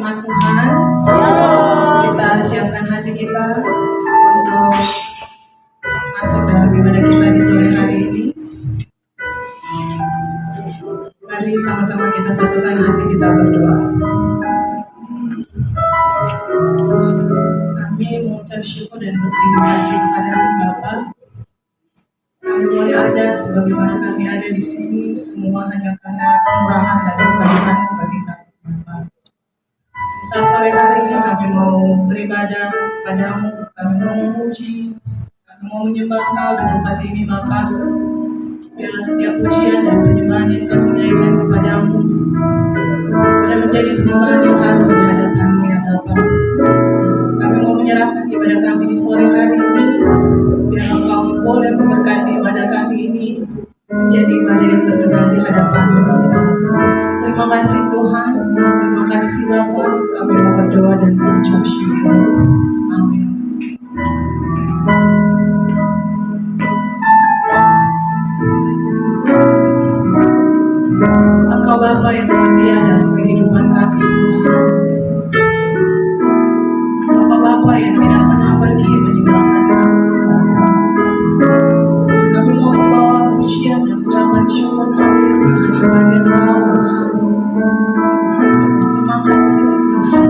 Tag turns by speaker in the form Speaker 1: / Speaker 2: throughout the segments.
Speaker 1: firman Tuhan. Kita siapkan hati kita untuk masuk dalam ibadah kita di sore hari ini. Mari sama-sama kita satukan hati kita berdoa. Kami mengucap syukur dan berterima kasih kepada Bapa. Kami boleh ada sebagaimana kami ada di sini, semua hanya karena kemurahan dan kebajikan bagi kami. Di saat sore hari ini kami mau beribadah padamu, kami mau memuji, kami mau menyembah Kau di tempat ini Bapa. Biarlah setiap pujian dan penyembahan yang kami naikkan kepadamu boleh menjadi penyembahan yang harum di hadapan-Mu ya Bapa. Kami mau menyerahkan ibadah kami di sore hari ini. Biar Engkau boleh memberkati ibadah kami ini menjadi ibadah yang terkenal di hadapan-Mu Bapa. Terima kasih Tuhan, terima kasih Bapa. Kami mau berdoa dan mengucap syukur. Amin. Engkau Bapa yang setia dalam kehidupan kami Tuhan. Engkau Bapa yang tidak pernah pergi meninggalkan kami Bapa. Kami mau membawa pujian dan ucapan syukur kami kepada Engkau Tuhan. Terima kasih Tuhan.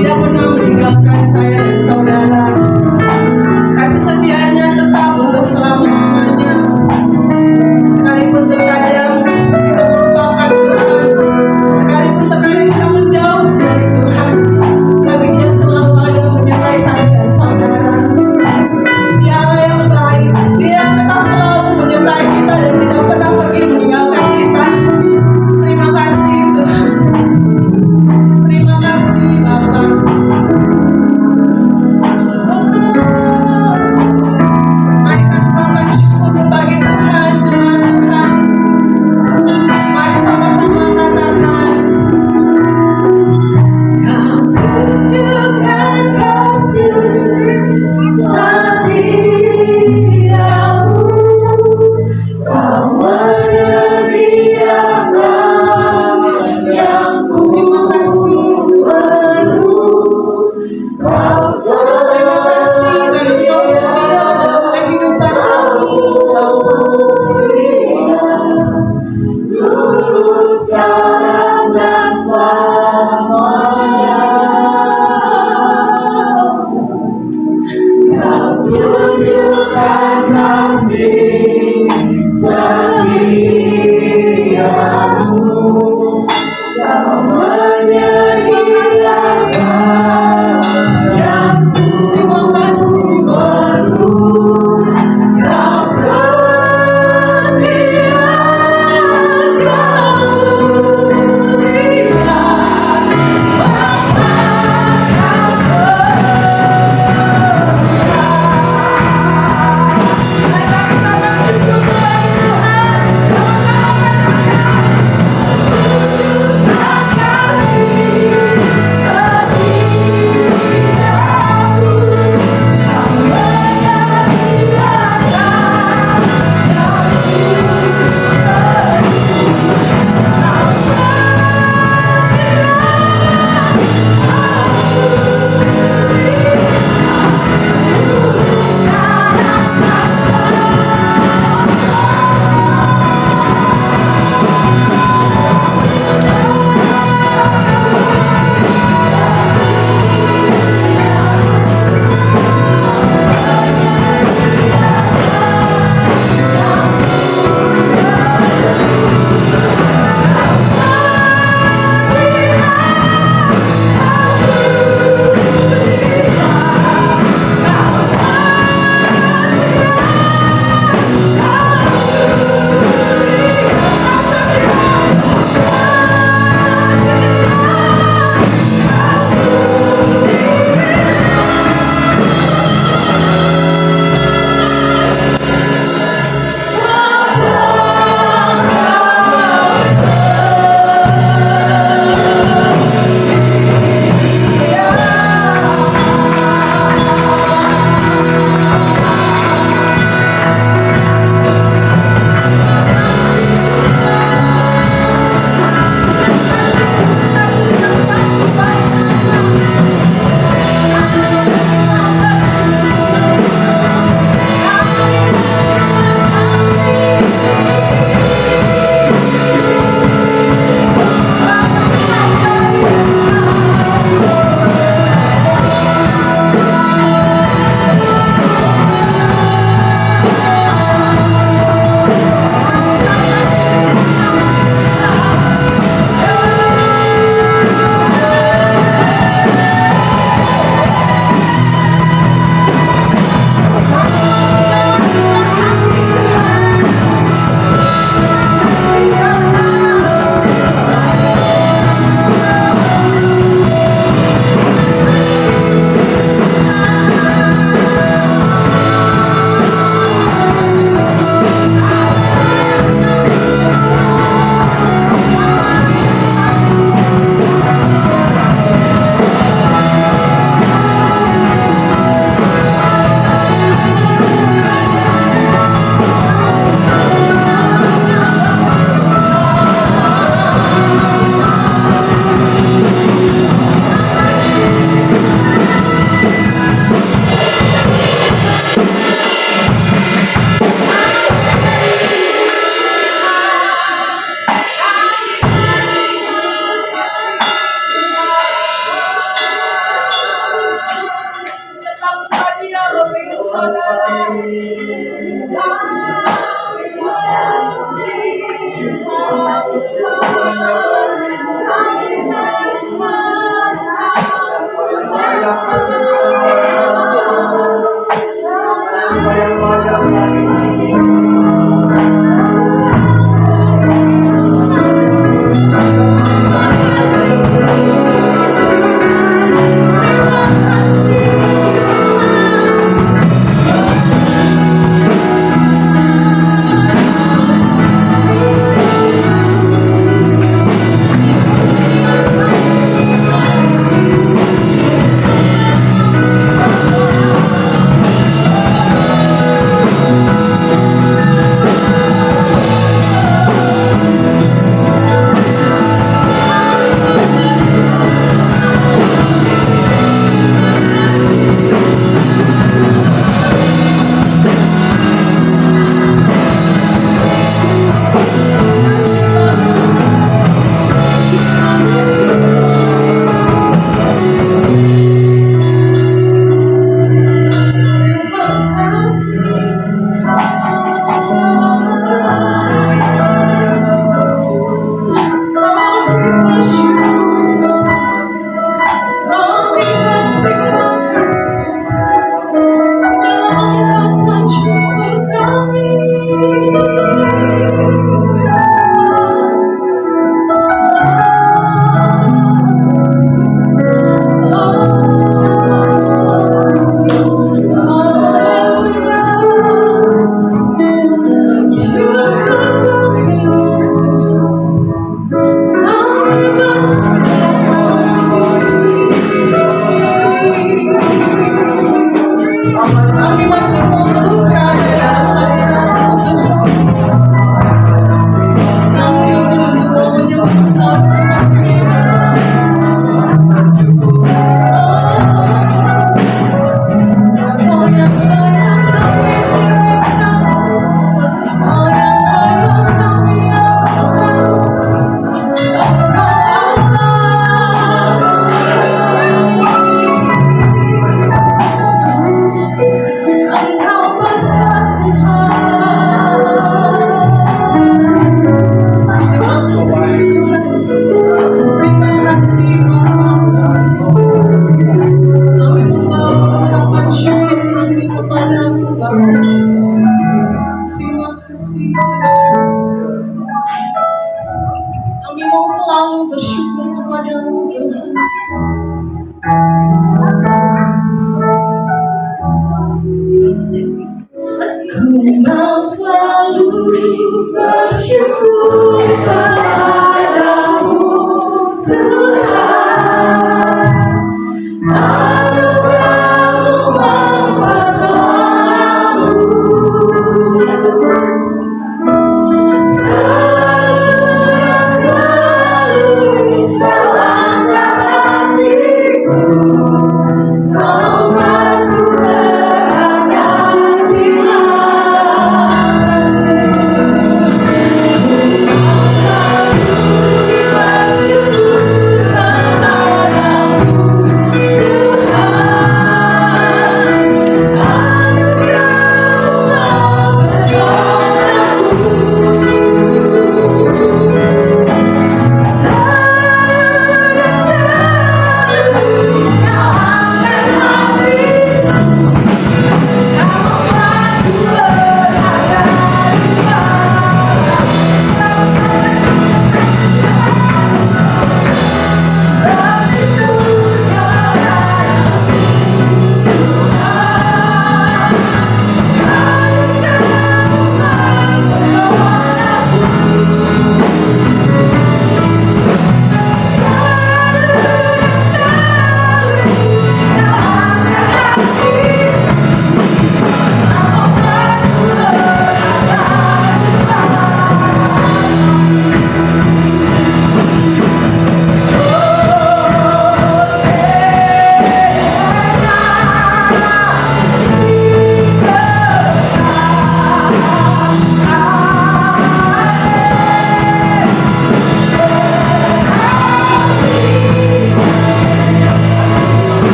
Speaker 1: tidak pernah meninggalkan saya dan saudara. Kasih setianya tetap untuk selamanya. Sekalipun terkadang kita melupakan Tuhan, sekalipun terkadang kita menjauh dari Tuhan, tapi Dia selalu ada menyertai saya dan saudara. Dia Allah yang baik, Dia yang tetap selalu menyertai kita dan tidak pernah pergi meninggalkan kita. Terima kasih Tuhan, terima kasih Bapa. Tempatku berada di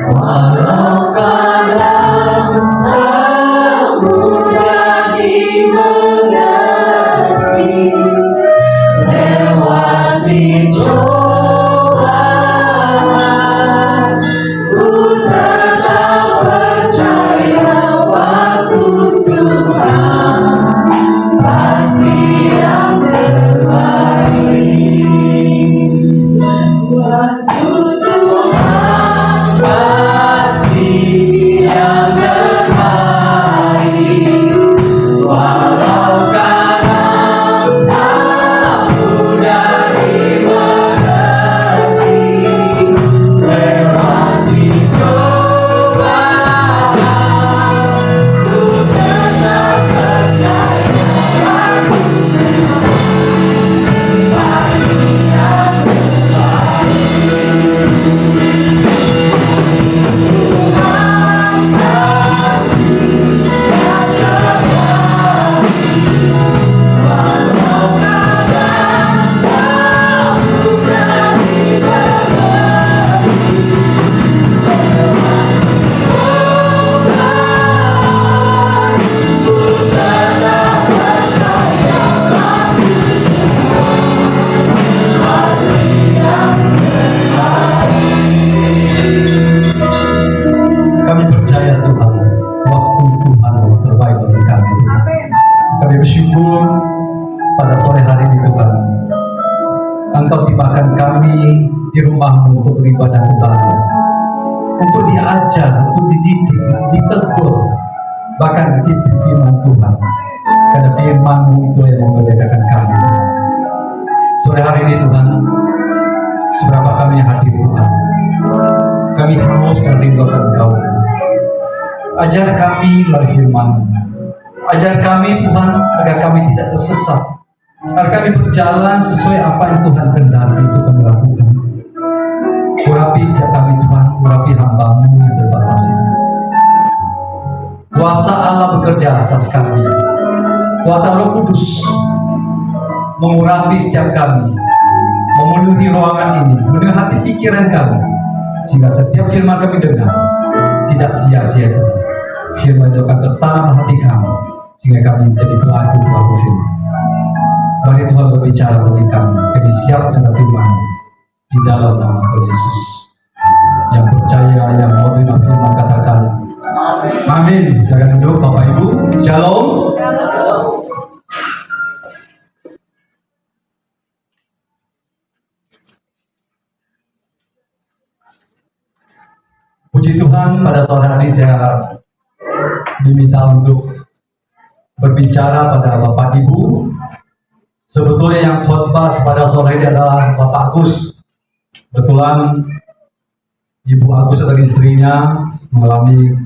Speaker 2: Walau kadang tak mudah dimengerti, lewati cobaan, ku tetap percaya waktu Tuhan pasti yang terbaik. Waktu Tuhan pasti yang terbaik. Walau kadang tak mudah dimengerti, lewati cobaan, ku tetap percaya pasti yang kami percaya Tuhan, waktu Tuhan yang terbaik bagi kami Tuhan. Kami bersyukur pada sore hari ini Tuhan, Engkau tibakan kami di rumah-Mu untuk beribadah kembali, untuk diajar, untuk dididik, ditegur, bahkan dipimpin firman Tuhan. Karena firman-Mu itu yang memerdekakan kami. Sore hari ini Tuhan, seberapa kami yang hadir Tuhan, kami haus dan rindu akan Engkau. Ajar kami melalui firman-Mu. Ajar kami Tuhan agar kami tidak tersesat, agar kami berjalan sesuai apa yang Tuhan kehendaki untuk kami lakukan. Urapi setiap kami Tuhan, urapi hamba-Mu yang terbatas ini. Kuasa Allah bekerja atas kami. Kuasa Roh Kudus mengurapi setiap kami, memenuhi ruangan ini, memenuhi hati pikiran kami, sehingga setiap firman kami dengar tidak sia-sia Tuhan. Firman itu akan tertanam hati kami, sehingga kami menjadi pelaku firman. Mari Tuhan berbicara bagi kami. Kami siap dengan firman di dalam nama Tuhan Yesus. Yang percaya, yang mau terima firman katakan amin. Silakan duduk Bapak Ibu. Shalom. Puji Tuhan, pada sore hari saya diminta untuk berbicara pada Bapak Ibu. Sebetulnya yang khotbah pada sore ini adalah Bapak Agus. Kebetulan Ibu Agus dan istrinya mengalami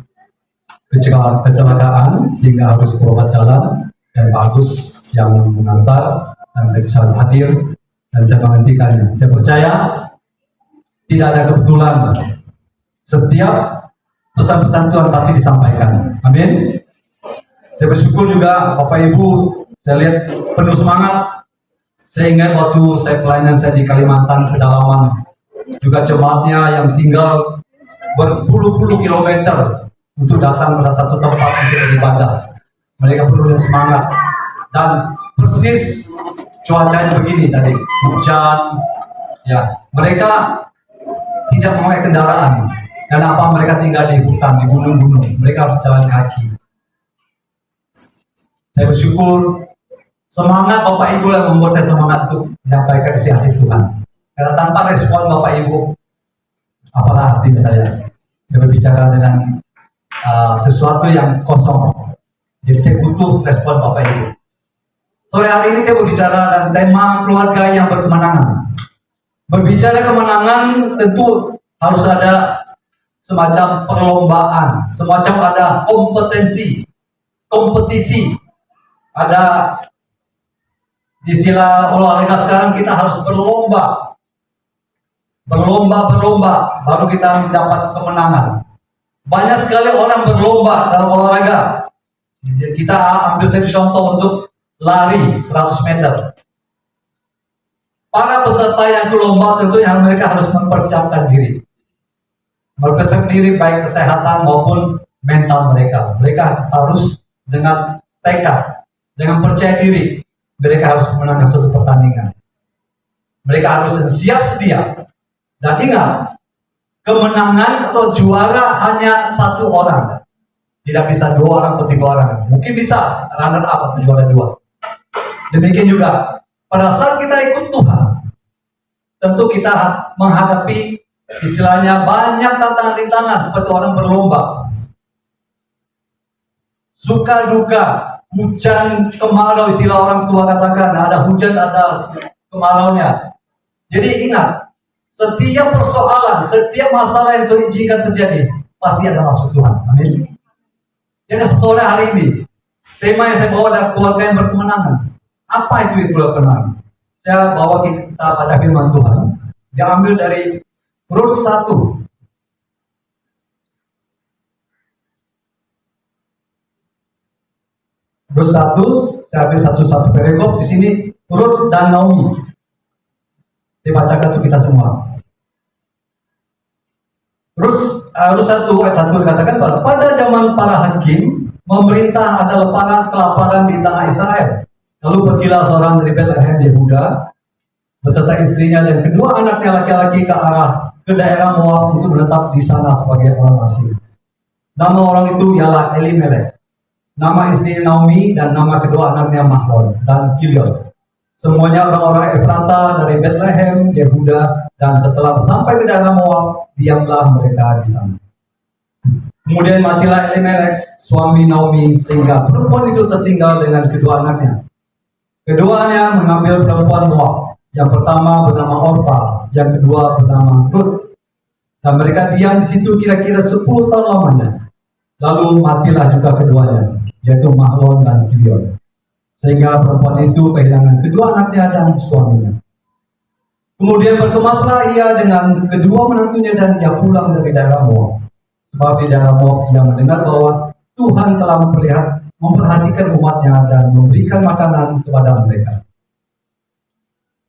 Speaker 2: kecelakaan sehingga harus berobat jalan, dan Pak Agus yang mengantar dan bisa hadir dan saya menghentikannya. Saya percaya tidak ada kebetulan. Setiap pesan-pesan Tuhan pasti disampaikan. Amin. Saya bersyukur juga Bapak Ibu, saya lihat penuh semangat. Saya ingat waktu saya pelayanan saya di Kalimantan pedalaman, juga jemaatnya yang tinggal berpuluh-puluh kilometer untuk datang pada satu tempat untuk beribadah. Mereka penuh dengan semangat, dan persis cuacanya begini tadi, hujan. Ya, mereka tidak memakai kendaraan. Kenapa? Mereka tinggal di hutan, di gunung-gunung. Mereka harus jalan kaki. Saya bersyukur semangat Bapak Ibu yang membuat saya semangat untuk menyampaikan isi hati Tuhan. Karena tanpa respon Bapak Ibu, apalah artinya saya berbicara dengan sesuatu yang kosong. Jadi saya butuh respon Bapak Ibu. Sore hari ini saya berbicara dan tema keluarga yang berkemenangan. Berbicara kemenangan tentu harus ada semacam perlombaan, semacam ada kompetisi, ada istilah olahraga sekarang, kita harus berlomba, baru kita mendapat kemenangan. Banyak sekali orang berlomba dalam olahraga. Kita ambil satu contoh untuk lari 100 meter. para peserta yang ke lomba tentunya mereka harus mempersiapkan diri. Mempersiapkan diri baik kesehatan maupun mental mereka. Mereka harus dengan tekad, dengan percaya diri, mereka harus memenangkan suatu pertandingan. Mereka harus siap sedia. Dan ingat, kemenangan atau juara hanya satu orang. Tidak bisa 2 orang atau 3 orang. Mungkin bisa runner up atau juara 2. Demikian juga pada saat kita ikut Tuhan, tentu kita menghadapi istilahnya banyak tantangan rintangan seperti orang berlomba. Suka duka, hujan kemarau, istilah orang tua katakan, ada hujan ada kemaraunya. Jadi ingat, setiap persoalan, setiap masalah yang jika terjadi, pasti ada maksud Tuhan. Amin. Jadi sore hari ini, tema yang saya bawa adalah keluarga yang berkemenangan. Apa itu kemenangan? Saya bawa kita baca firman Tuhan. Diambil dari Rut 1. Rut 1, saya ambil satu perikop di sini, Rut dan Naomi. Saya bacakan untuk kita semua. Rut 1 ayat 1 dikatakan bahwa pada zaman para hakim, memerintah ada kelaparan di tanah Israel. Lalu pergilah seorang dari Bethlehem Yehuda beserta istrinya dan kedua anaknya laki-laki ke daerah Moab untuk menetap di sana sebagai orang asing. Nama orang itu ialah Elimelek. Nama istri Naomi dan nama kedua anaknya Mahlon dan Kilion. Semuanya orang-orang Efrata dari Bethlehem, Yehuda, dan setelah sampai ke daerah Moab, diamlah mereka di sana. Kemudian matilah Elimelek, suami Naomi, sehingga perempuan itu tertinggal dengan kedua anaknya. Keduanya mengambil perempuan Moab. Yang pertama bernama Orpa, yang kedua bernama Rut. Dan mereka diam di situ kira-kira 10 tahun lamanya. Lalu matilah juga keduanya, yaitu Mahlon dan Kilion. Sehingga perempuan itu kehilangan kedua anaknya dan suaminya. Kemudian berkemaslah ia dengan kedua menantunya dan ia pulang dari daerah Moab. Sebab di daerah Moab ia mendengar bahwa Tuhan telah memperhatikan umatnya dan memberikan makanan kepada mereka.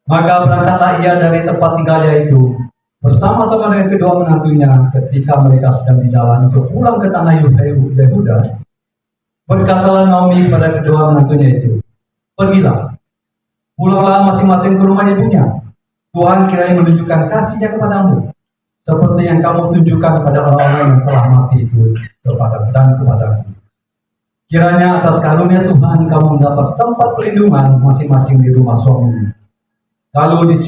Speaker 2: Maka berangkatlah ia dari tempat tinggalnya itu bersama-sama dengan kedua menantunya ketika mereka sedang di jalan untuk pulang ke tanah Yehuda. Berkatalah Naomi pada kedua menantunya itu, pergilah, pulanglah masing-masing ke rumah ibunya. Tuhan kiranya menunjukkan kasih-Nya kepadamu, seperti yang kamu tunjukkan kepada orang-orang yang telah mati itu kepadaku. Kiranya atas karunia Tuhan kamu mendapat tempat pelindungan masing-masing di rumah suaminya. Lalu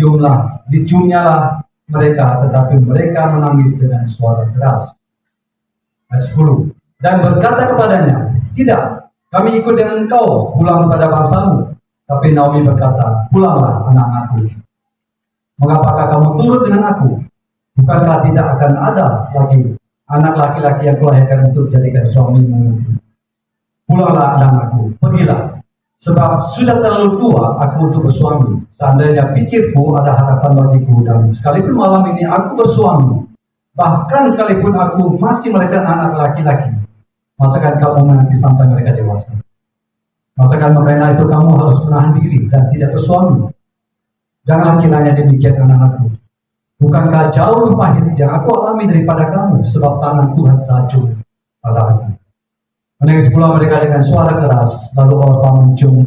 Speaker 2: diciumnyalah mereka, tetapi mereka menangis dengan suara keras. Ayat 10. Dan berkata kepadanya, tidak, kami ikut dengan engkau pulang kepada bangsamu. Tapi Naomi berkata, pulanglah anak-anakku. Mengapakah kamu turut dengan aku? Bukankah tidak akan ada lagi anak laki-laki yang kulahirkan untuk dijadikan suamimu? Pulanglah anak-anakku, pergilah. Sebab sudah terlalu tua aku untuk bersuami. Seandainya pikirku ada harapan bagiku, dan sekalipun malam ini aku bersuami, bahkan sekalipun aku masih melahirkan anak laki-laki, masakan kamu menanti sampai mereka dewasa? Masakan karena itu kamu harus menahan diri dan tidak bersuami? Janganlah kiranya demikian anak-anakku. Bukankah jauh lebih pahit yang aku alami daripada kamu, sebab tangan Tuhan teracun pada aku. Menangis pula mereka dengan suara keras, lalu Orpa mencium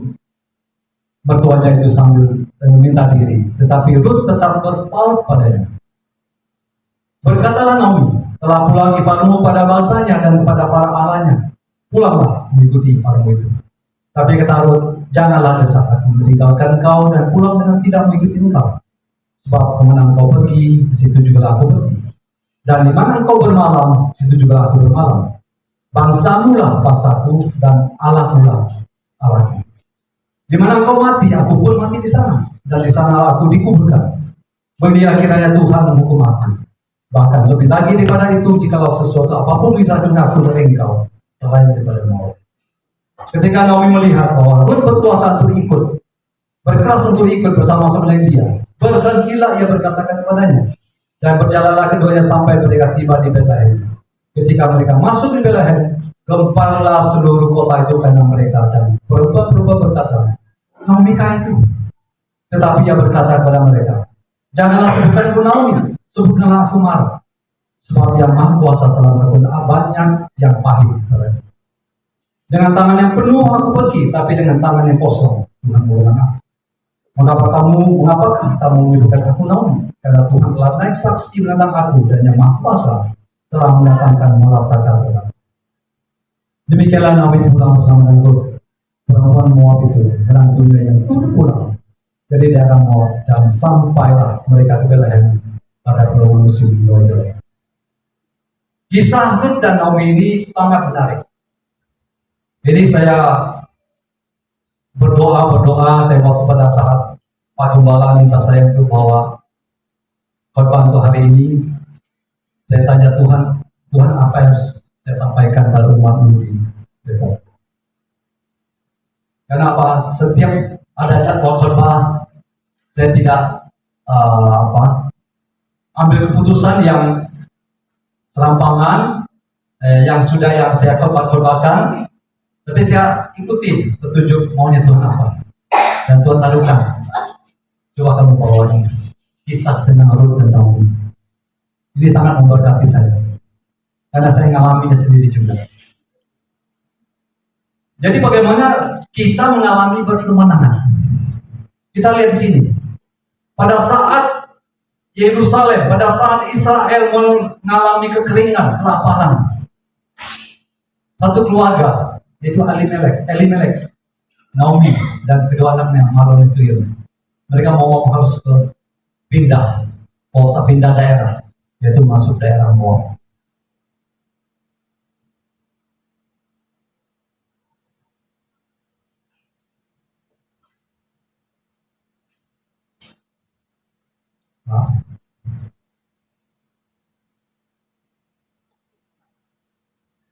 Speaker 2: mertuanya itu sambil meminta diri, tetapi Rut tetap berpaut padanya. Berkatalah Naomi, telah pulang iparmu pada bangsanya dan kepada para alanya. Pulanglah mengikuti iparmu itu. Tapi kata Rut, janganlah desak aku meninggalkan kau dan pulang dengan tidak mengikuti engkau. Sebab kemana engkau pergi, di situ juga aku pergi. Dan di mana engkau bermalam, di situ juga aku bermalam. Bangsamu lah bangsaku dan Allahmu lah Allahku. Di mana engkau mati, aku pun mati di sana, dan di sana aku dikuburkan. Begini akhirnya Tuhan menghukum aku. Bahkan lebih lagi daripada itu, jikalau sesuatu apapun bisa mengaku dari engkau selain daripada maut. Ketika Naomi melihat bahwa Rut berkuasa untuk ikut, berkeras untuk ikut bersama-sama dengan dia, berhentilah ia berkatakan kepadanya, dan berjalanlah keduanya sampai mereka tiba di Bethlehem. Ketika mereka masuk di Bethlehem, gemparlah seluruh kota itu karena mereka, dan perempuan-perempuan berkata, Naomi kah itu? Tetapi ia berkata kepada mereka, janganlah sebutkan aku Naomi, sebutkanlah aku Mara, sebab yang Maha Kuasa telah melakukan banyak yang pahit. Dengan tangan yang penuh aku pergi, tapi dengan tangan yang kosong Tuhan menolong aku. Mengapakah kamu menyebutkan aku Naomi? Karena Tuhan telah naik saksi menentang aku, dan yang Maha Kuasa telah mendatangkan malapetaka kepada aku. Demikianlah Naomi pulang bersama dengan Rut, perempuan Moab itu, menantunya yang turun pulang dari daerah Moab, dan sampailah mereka ke Bethlehem pada bulan musim Roja. Kisah Rut dan Naomi ini sangat menarik. Jadi saya berdoa, saya waktu pada saat Pak Gembala minta saya untuk bawa khotbah untuk hari ini. Saya tanya Tuhan apa yang harus saya sampaikan pada umat ini? Kenapa? Setiap ada jadwal khotbah, saya tidak ambil keputusan yang serampangan, yang saya khotbahkan, tapi saya ikuti petunjuk maunya Tuhan apa. Dan Tuhan taruhkan, coba kamu bawa ini kisah tentang Rut dan Naomi. Ini sangat memberkati saya, karena saya mengalaminya sendiri juga. Jadi bagaimana kita mengalami berkemenangan? Kita lihat di sini. Pada saat Yerusalem, pada saat Israel mengalami kekeringan, kelaparan, satu keluarga, yaitu Elimelek, Naomi, dan kedua anaknya Mahlon itu, mereka mau harus pindah kota, pindah daerah, yaitu masuk daerah Moab.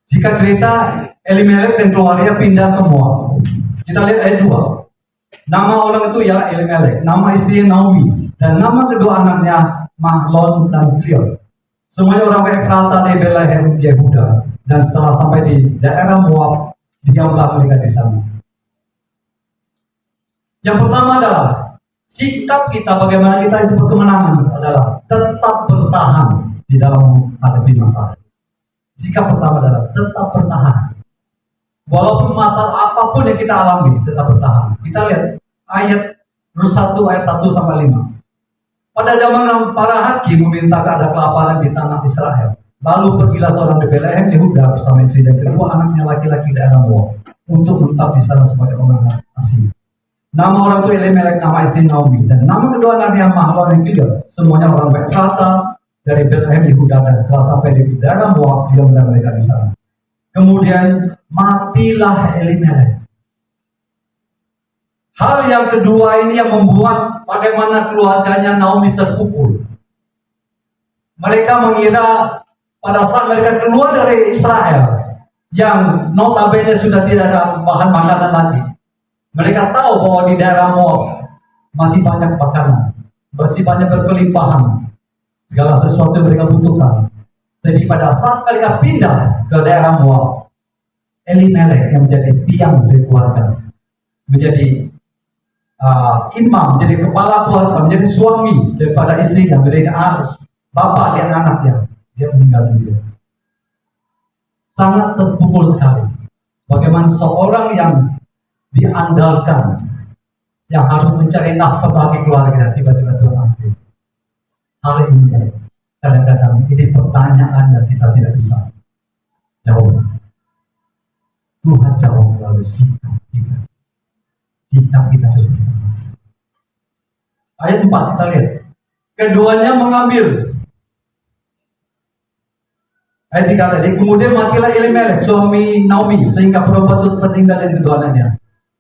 Speaker 2: Jika cerita Elimelek dan keluarga pindah ke Moab, kita lihat ayat 2. Nama orang itu ialah Elimelek, nama istri Naomi, dan nama kedua anaknya Mahlon dan Kilion. Semuanya orang Efrata di Bethlehem, Yehuda. Dan setelah sampai di daerah Moab, diamlah mereka di sana. Yang pertama adalah sikap kita, bagaimana kita itu berkemenangan adalah tetap bertahan di dalam menghadapi masalah. Sikap pertama adalah tetap bertahan. Walaupun masalah apapun yang kita alami, tetap bertahan. Kita lihat ayat 1 ayat 1 sampai 5. Pada zaman para hakim meminta ada kelaparan di tanah Israel. Lalu pergilah seorang di Bethlehem Yehuda bersama istri dan kedua anaknya laki-laki daerah Moab untuk menetap di sana sebagai orang asing. Nama orang itu Elimelek, nama istri Naomi, dan nama kedua anaknya Mahlon dan Kilion. Semuanya orang Efrata dari Bethlehem Yehuda, dan setelah sampai di daerah Moab, diamlah mereka di sana. Kemudian matilah Elimelek. Hal yang kedua ini yang membuat bagaimana keluarganya Naomi terpukul. Mereka mengira pada saat mereka keluar dari Israel, yang notabene sudah tidak ada bahan makanan lagi. Mereka tahu bahwa di daerah Moab masih banyak makanan, masih banyak berkelimpahan, segala sesuatu yang mereka butuhkan. Tapi pada saat mereka pindah ke daerah Moab, Elimelek yang menjadi tiang dari keluarga, menjadi imam, menjadi kepala keluarga, menjadi suami daripada istrinya, menjadi bapak dan anaknya, dia meninggal dunia. Sangat terpukul sekali. Bagaimana seorang yang diandalkan, yang harus mencari nafkah bagi keluarga, tiba-tiba Tuhan ambil. Hal ini kadang-kadang ini pertanyaan yang kita tidak bisa jawab. Tuhan jawab melalui sikap kita. Sikap kita harus berubah. Ayat 4 kita lihat. Keduanya mengambil. Ayat 3 tadi. Kemudian matilah Elimelek, suami Naomi, sehingga perempuan itu tertinggal dengan kedua anaknya.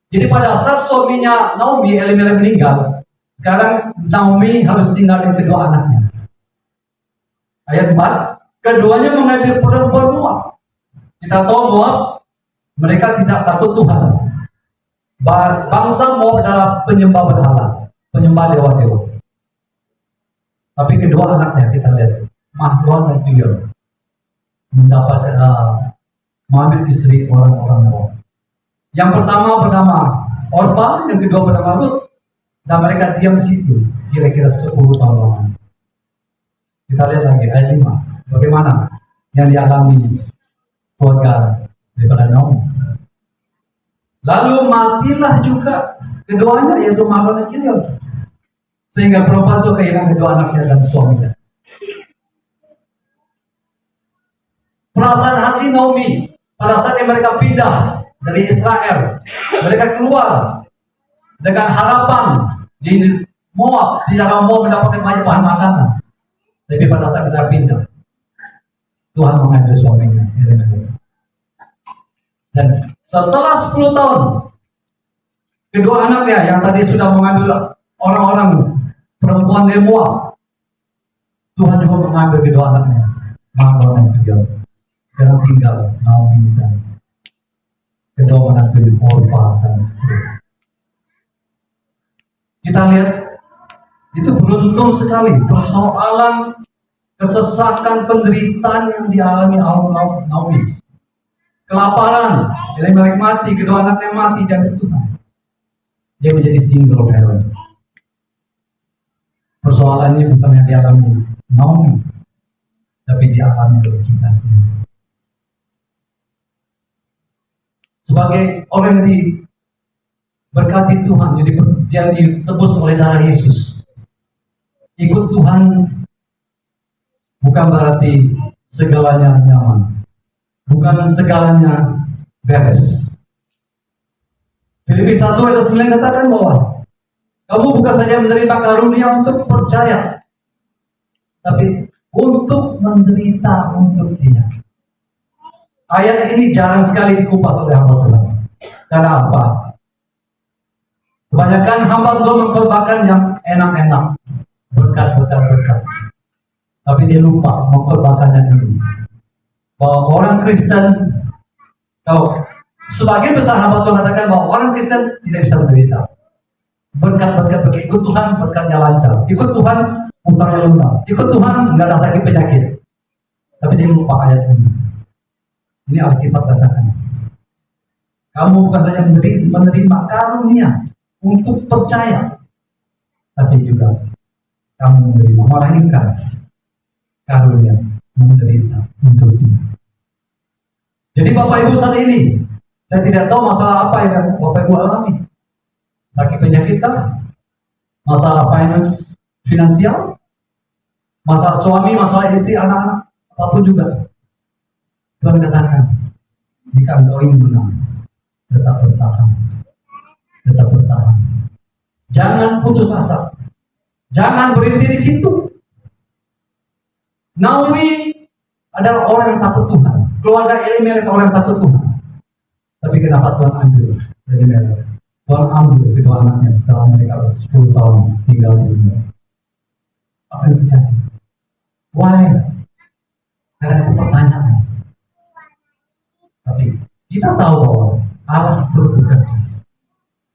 Speaker 2: Jadi pada saat suaminya Naomi, Elimelek meninggal, sekarang Naomi harus tinggal dengan kedua anaknya. Ayat 4. Keduanya mengambil perempuan Moab. Kita tahu Moab, mereka tidak takut Tuhan. Bangsa Moab adalah penyembah berhala, penyembah dewa-dewa. Tapi kedua anaknya kita lihat, Mahlon dan Kilion, mendapat mengambil istri orang-orang Moab. Yang pertama bernama Orpa, yang kedua bernama Rut. Dan mereka diam di situ kira-kira 10 tahun lamanya. Kita lihat lagi ayat 5. Bagaimana yang dialami keluarga daripada Naomi. Lalu matilah juga keduanya, yaitu Mahlon dan Kilion. Sehingga perempuan itu kehilangan kedua anaknya dan suaminya. Perasaan hati Naomi pada saat yang mereka pindah dari Israel, mereka keluar dengan harapan di Moab, di dalam Moab mendapatkan banyak bahan makanan. Tapi pada saat mereka pindah, Tuhan mengambil suaminya. Dan setelah 10 tahun, kedua anaknya yang tadi sudah mengambil orang-orang perempuan dari Moab, Tuhan juga mengambil kedua anaknya, Mahlon dan Kilion. Sekarang tinggal Naomi dan kedua menantu Orpa dan Ruth. Kita lihat itu beruntung sekali persoalan kesesakan penderitaan yang dialami Naomi. Kelaparan, Elimelek mati, kedua anaknya mati, dan Tuhan. Dia menjadi single parent. Persoalannya bukan yang dialami Naomi, tapi dialami oleh kita sendiri. Sebagai orang yang diberkati Tuhan, yang ditebus oleh darah Yesus, ikut Tuhan bukan berarti segalanya nyaman, bukan segalanya beres. Filipi 1 ayat 9 katakan bahwa kamu bukan saja menerima karunia untuk percaya, tapi untuk menderita untuk Dia. Ayat ini jarang sekali dikupas oleh hamba Tuhan. Karena apa? Kebanyakan hamba Tuhan mengkorbankan yang enak-enak, berkat. Tapi dia lupa mengkorbankan yang ini. Bahwa orang Kristen, kalau sebagian besar hamba Tuhan katakan bahwa orang Kristen tidak bisa menderita. Berkat, ikut Tuhan berkatnya lancar, ikut Tuhan utangnya lunas, ikut Tuhan nggak ada sakit penyakit. Tapi dia lupa ayat ini. Ini Alkitab katakan, kamu bukan saja menerima karunia untuk percaya, tapi juga kamu menerima, melahirkan karunia menderita untuk Dia. Jadi Bapak Ibu saat ini, saya tidak tahu masalah apa yang Bapak Ibu alami. Sakit penyakit kah? Masalah finansial? Masalah suami, masalah istri, anak-anak, apapun juga. Tuhan katakan, jika engkau ingin menang, tetap bertahan. Jangan putus asa. Jangan berhenti di situ. Naomi adalah orang yang takut Tuhan. Keluarga Elimelek orang yang takut Tuhan. Tapi kenapa Tuhan ambil Elimelek? Tuhan ambil kedua anaknya setelah mereka 10 tahun tinggal di dunia. Apa yang terjadi? Why? Karena itu pertanyaan. Tapi kita tahu bahwa Allah terus bekerja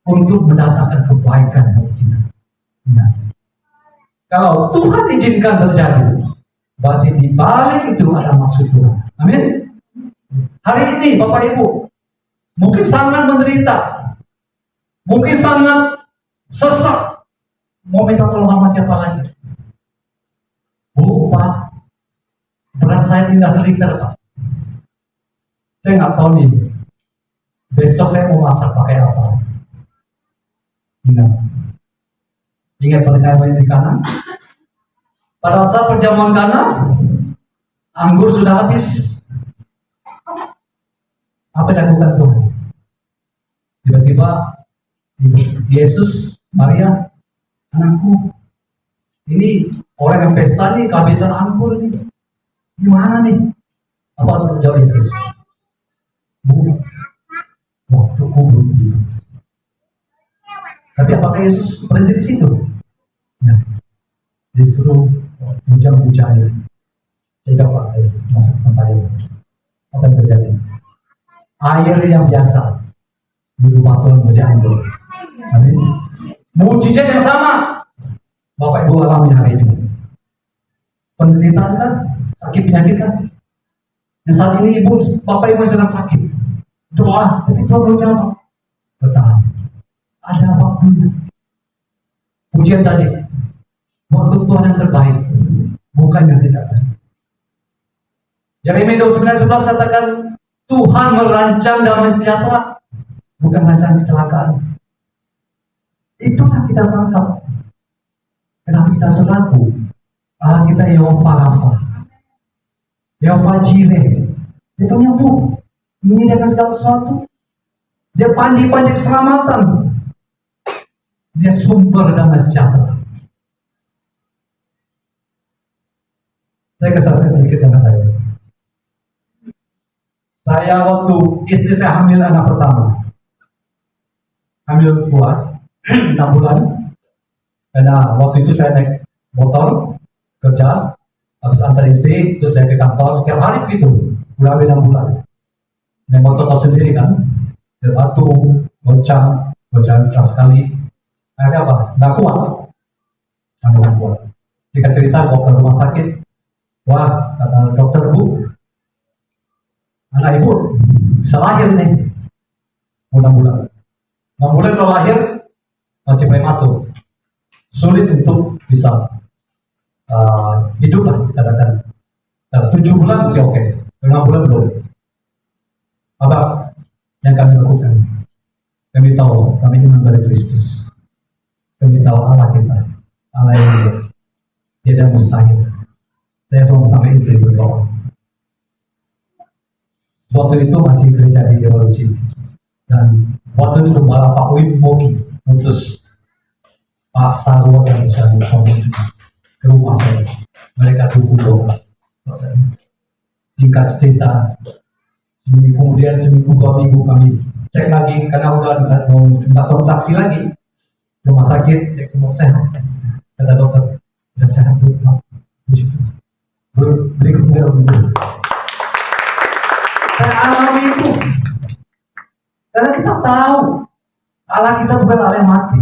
Speaker 2: untuk mendatangkan kebaikan bagi kita. Nah, kalau Tuhan izinkan terjadi, berarti di balik itu ada maksud Tuhan. Amin. Hari ini Bapak Ibu mungkin sangat menderita, mungkin sangat sesak, mau minta tolong sama siapa lagi? Bu, Pak, beras saya tinggal seliter, Pak. Saya nggak tahu nih, besok saya mau masak pakai apa. Ingat perkara di kanan. Pada saat perjamuan kanan, anggur sudah habis. Apa yang dilakukan Tuhan? Tiba-tiba Yesus, Maria, anakku, ini orang yang pesta nih, kehabisan anggur nih. Gimana nih? Apa harus menjawab Yesus? Bu, waktu kubur. Tapi apakah Yesus berhenti di situ? Ya. Disuruh bujang-bujang air. Sehingga Pak air masuk ke tempat air. Apa yang terjadi? Air yang biasa di rumah Tuhan menjadi anggur. Amin. Mujizat yang sama Bapak Ibu alami hari ini. Penderitaan kan, sakit penyakit kan. Dan saat ini Bapak Ibu sedang sakit. Doa, tapi Tuhan belum jawab. Bertahan. Ada waktunya. pujian tadi, waktu Tuhan yang terbaik, bukan yang tidak baik. Yeremia 29:11 katakan, Tuhan merancang damai sejahtera, bukan rancangan kecelakaan. Itulah kita tangkap. Kenapa kita selaku Allah kita Yehova Rafa, Yehova Jireh, Dia penyembuh, menyediakan segala sesuatu. Dia panji-panji keselamatan. Dia sumber damai sejahtera. Saya kesaksian sedikit dengan saya. Saya waktu istri saya hamil anak pertama, hamil tua 6 bulan, karena waktu itu saya naik motor kerja, habis antar istri, terus saya ke kantor setiap hari begitu, udah 6 bulan. Naik motor tahu sendiri kan, dan batu, goncang keras sekali. Akhirnya apa? Nggak kuat. Singkat cerita, bawa ke rumah sakit. Wah, kata dokter, Bu, anak ibu bisa lahir nih. 6 bulan. 6 bulan kalau lahir masih prematur, sulit untuk bisa hidup lah, katakan. 7 bulan masih oke, 6 bulan belum. Apa yang kami lakukan? Kami tahu kami iman pada Kristus. Kami tahu Allah kita, Allah yang tidak mustahil. Saya sama istri berdoa. Waktu itu masih kerja di Dewa Ruci, dan waktu itu Bapak Wim Mogi utus Pak Sarwo dan suami ke rumah saya. Mereka dukung doa. Singkat cerita, seminggu 2 minggu kami cek lagi karena udah minta kontraksi lagi. Rumah sakit, saya semua sehat. Kata dokter, sudah sehat Bu, Pak. Puji Tuhan. Berikutnya begitu. Saya alami itu. Karena kita tahu Allah kita bukan Allah yang mati.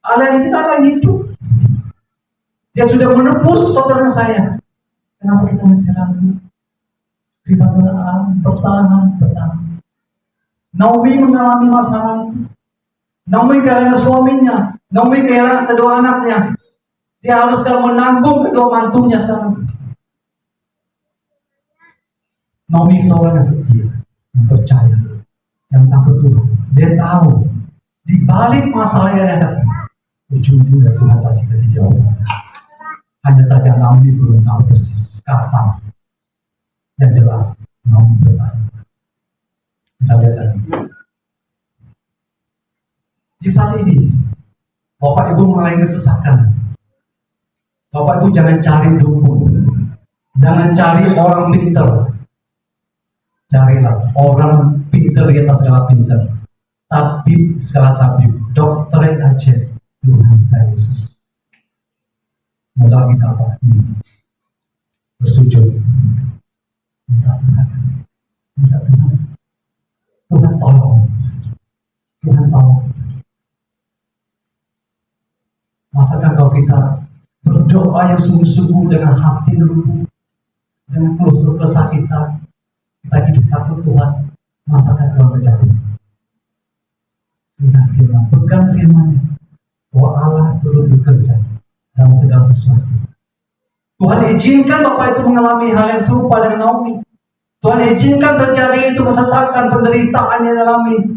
Speaker 2: Allah yang kita Allah yang hidup. Dia sudah menebus saudara saya. Kenapa kita mesti ragu? Firman Tuhan, bertahan. Naomi mengalami masalah itu. Naomi kehilangan suaminya. Naomi kehilangan kedua anaknya. Dia harus menanggung kedua mantunya sekarang. Naomi seorang yang setia, yang percaya, yang takut Tuhan. Dia tahu di balik masalah yang ada, ujung-ujungnya Tuhan pasti kasih jawaban. Hanya saja Naomi belum tahu persis kapan. Yang jelas, Naomi bertanya. Kita lihat lagi. Di saat ini, Bapak Ibu mulai kesesakan. Bapak Ibu jangan cari dukun, jangan cari orang pintar. Carilah orang pintar di atas segala pintar, tabib segala tabib, dokter aja Tuhan Yesus. Modal kita apa? Bersujud, minta Tuhan, Tuhan tolong, Masakan kalau kita berdoa yang sungguh-sungguh dengan hati lembut, dengan tulus kesakitan, kita hidup takut Tuhan, masakan Tuhan berjaya. Lihat firman, pegang firman bahwa Allah turut bekerja dalam segala sesuatu. Tuhan izinkan Bapak itu mengalami hal yang serupa dengan Naomi. Tuhan izinkan terjadi itu kesesakan, penderitaan yang alami.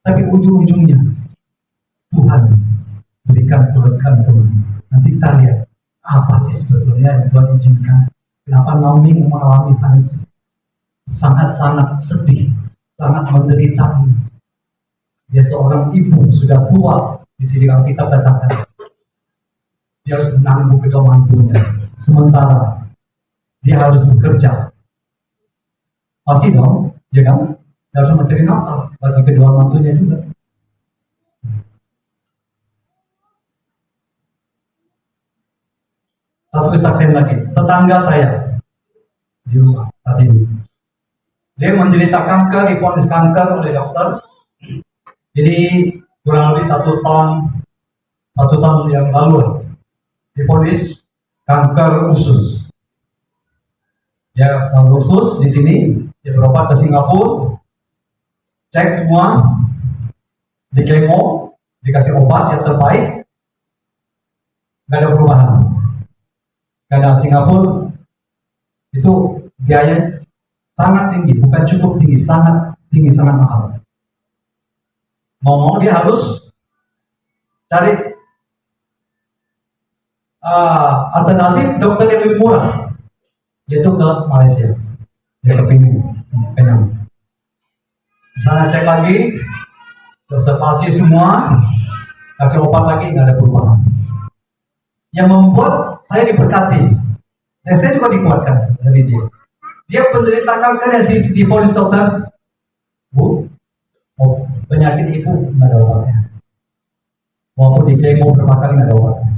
Speaker 2: Tapi ujung-ujungnya Tuhan berikan keberkahan Tuhan. Nanti kita lihat apa sih sebetulnya yang Tuhan izinkan. Kenapa Naomi mengalami hal itu? Sangat-sangat sedih, sangat menderita. Dia seorang ibu sudah tua. Di sini kalau kita katakan dia harus menanggung kedua mantunya, sementara dia harus bekerja. Pasti dong, ya kan? Dia harus mencari nafkah bagi kedua mantunya juga. Satu kesaksian lagi, tetangga saya di rumah saat ini. Dia menderita kanker, divonis kanker oleh dokter. Jadi kurang lebih 1 tahun yang lalu divonis kanker usus. Ya, kanker usus di sini. Dia berobat ke Singapura, cek semua, di kemo, dikasih obat yang terbaik, nggak ada perubahan. Karena Singapura itu biaya sangat tinggi, bukan cukup tinggi, sangat mahal. Mau dia harus cari alternatif dokter yang lebih murah, yaitu ke Malaysia, dia ke Penang. Di sana cek lagi, observasi semua, kasih obat lagi, nggak ada perubahan. Yang membuat saya diberkati, dan saya juga dikuatkan dari dia. Dia penderita kanker yang divonis dokter, Bu, penyakit ibu nggak ada obatnya. Walaupun di kemo berapa kali nggak ada obatnya.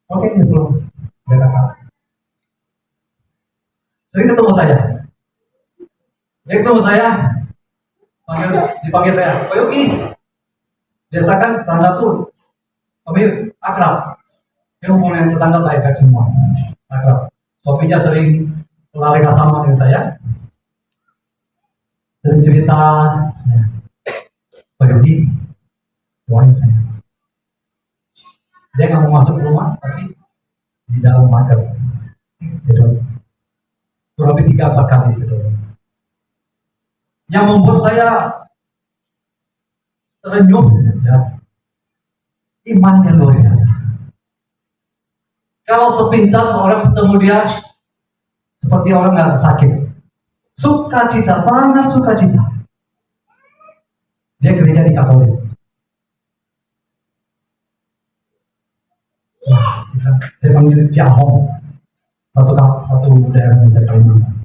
Speaker 2: Oke, ini belum. Dia kata, sering ketemu saya. Dia ketemu saya, dipanggil saya, Pak Yogi. Biasakan tetangga tuh, kami akrab. Dia hubungan tetangga baik-baik semua, akrab. Suaminya sering lari sama dengan saya, sering cerita, ya. Pak Yogi, doain saya. Dia nggak mau masuk rumah, tapi di dalam pagar, saya doain. Kurang lebih 3-4 kali saya doain. Yang membuat saya terenyuh, ya, iman yang luar biasa. Kalau sepintas orang ketemu dia seperti orang nggak sakit, sukacita, sangat sukacita. Dia gereja di Katolik. Wah, saya panggil Jahong, satu daerah yang saya Kalimantan.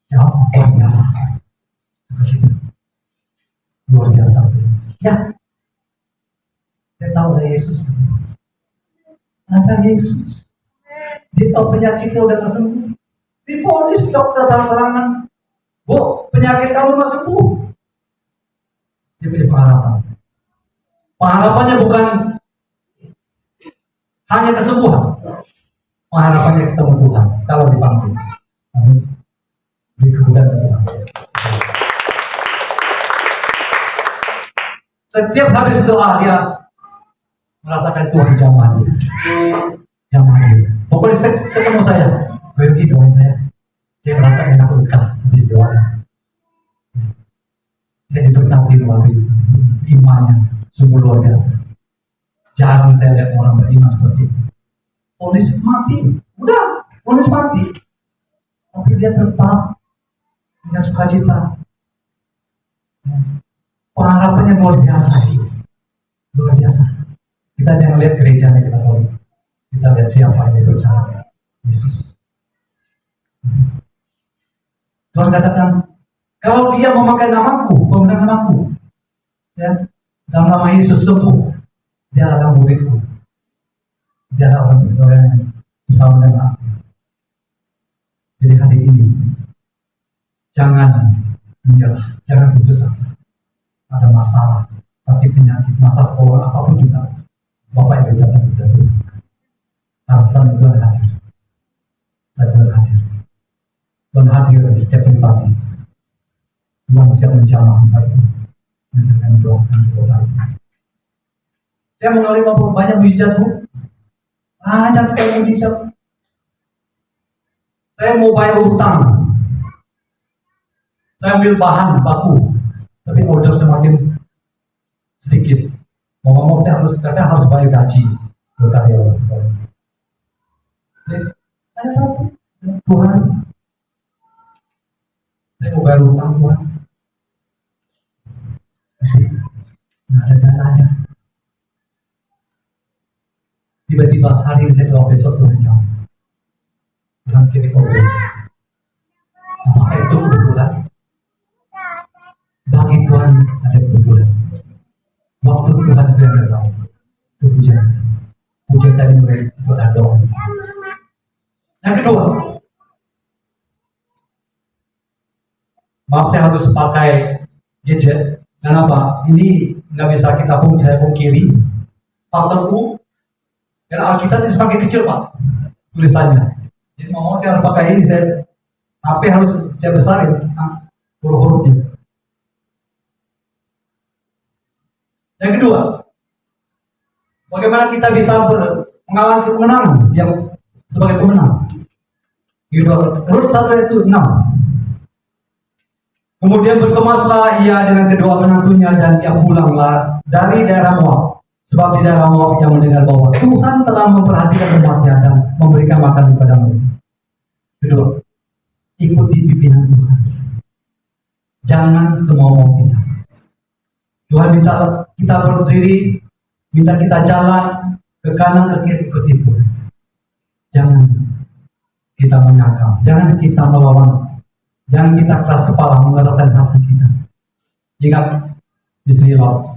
Speaker 2: Jahong luar biasa, sukacita, luar biasa. Ya, saya tahu ada Yesus. Ada Yesus. Dia tahu penyakitnya udah nggak sembuh. Divonis dokter terang-terangan, Bu, penyakit kamu nggak sembuh. Dia punya pengharapan. Pengharapannya bukan hanya kesembuhan. Pengharapannya ketemu Tuhan kalau dipanggil. Amin. Dikemudian Tuhan. Setiap habis doa dia merasakan Tuhan jamah dia. Pokoknya ketemu saya, Yogi doain saya. Saya merasa enak lega habis doa. Saya diberkati melalui imannya, sungguh luar biasa. Jarang saya lihat orang beriman seperti itu. Ponis mati, udah, ponis mati. Tapi dia tetap punya sukacita. Pengharapannya luar biasa, luar biasa. Kita jangan lihat gerejanya kita tahu. Kita lihat siapa yang percaya, Yesus. Tuhan katakan, kalau dia memakai namaku, menggunakan namaku, ya, dalam nama Yesus sembuh, dia adalah muridku. Dia adalah orang bersama dengan aku. Jadi hari ini, jangan menyerah, jangan putus asa. Ada masalah, sakit penyakit, masalah orang apapun juga, Bapak yang datang kepada Tuhan. Alasan itu Tuhan hadir. Saya Tuhan hadir. Tuhan hadir di setiap pribadi. Tuhan siap menjamah baik. Saya akan doakan doa. Saya mengalami banyak mujizat, Bu. Banyak sekali mujizat. Saya mau bayar hutang. Saya ambil bahan baku, tapi order semakin sedikit. Mau ngomong saya harus bayar gaji ke karyawan. Ada satu, Tuhan, saya mau bayar hutang Tuhan. Nggak ada dananya. Tiba-tiba hari saya doa besok Tuhan jawab. Tuhan kirim order. Apakah itu kebetulan? Bagi Tuhan ada kebetulan. Waktu Tuhan itu yang tahu. Itu pujian. Pujian tadi mulai itu ada doa. Yang kedua, maaf saya harus pakai gadget. Kenapa? Ini nggak bisa kita saya pungkiri. Faktor U, dan Alkitab ini semakin kecil Pak tulisannya. Jadi mau saya harus pakai ini, saya HP harus saya besarin huruf-hurufnya. Yang kedua, bagaimana kita bisa mengalami kemenangan yang sebagai pemenang. Rut 1 ayat 6. Kemudian berkemaslah ia dengan kedua menantunya dan ia pulanglah dari daerah Moab. Sebab di daerah Moab ia mendengar bahwa Tuhan telah memperhatikan umatnya dan memberikan makan kepada mereka. Kedua, ikuti pimpinan Tuhan. Jangan semua mau kita. Tuhan minta kita berdiri, minta kita jalan ke kanan ke kiri, ikuti Tuhan. Jangan kita menyangkal, jangan kita melawan, jangan kita keras kepala mengerahkan hati kita. Ingat istri Lot,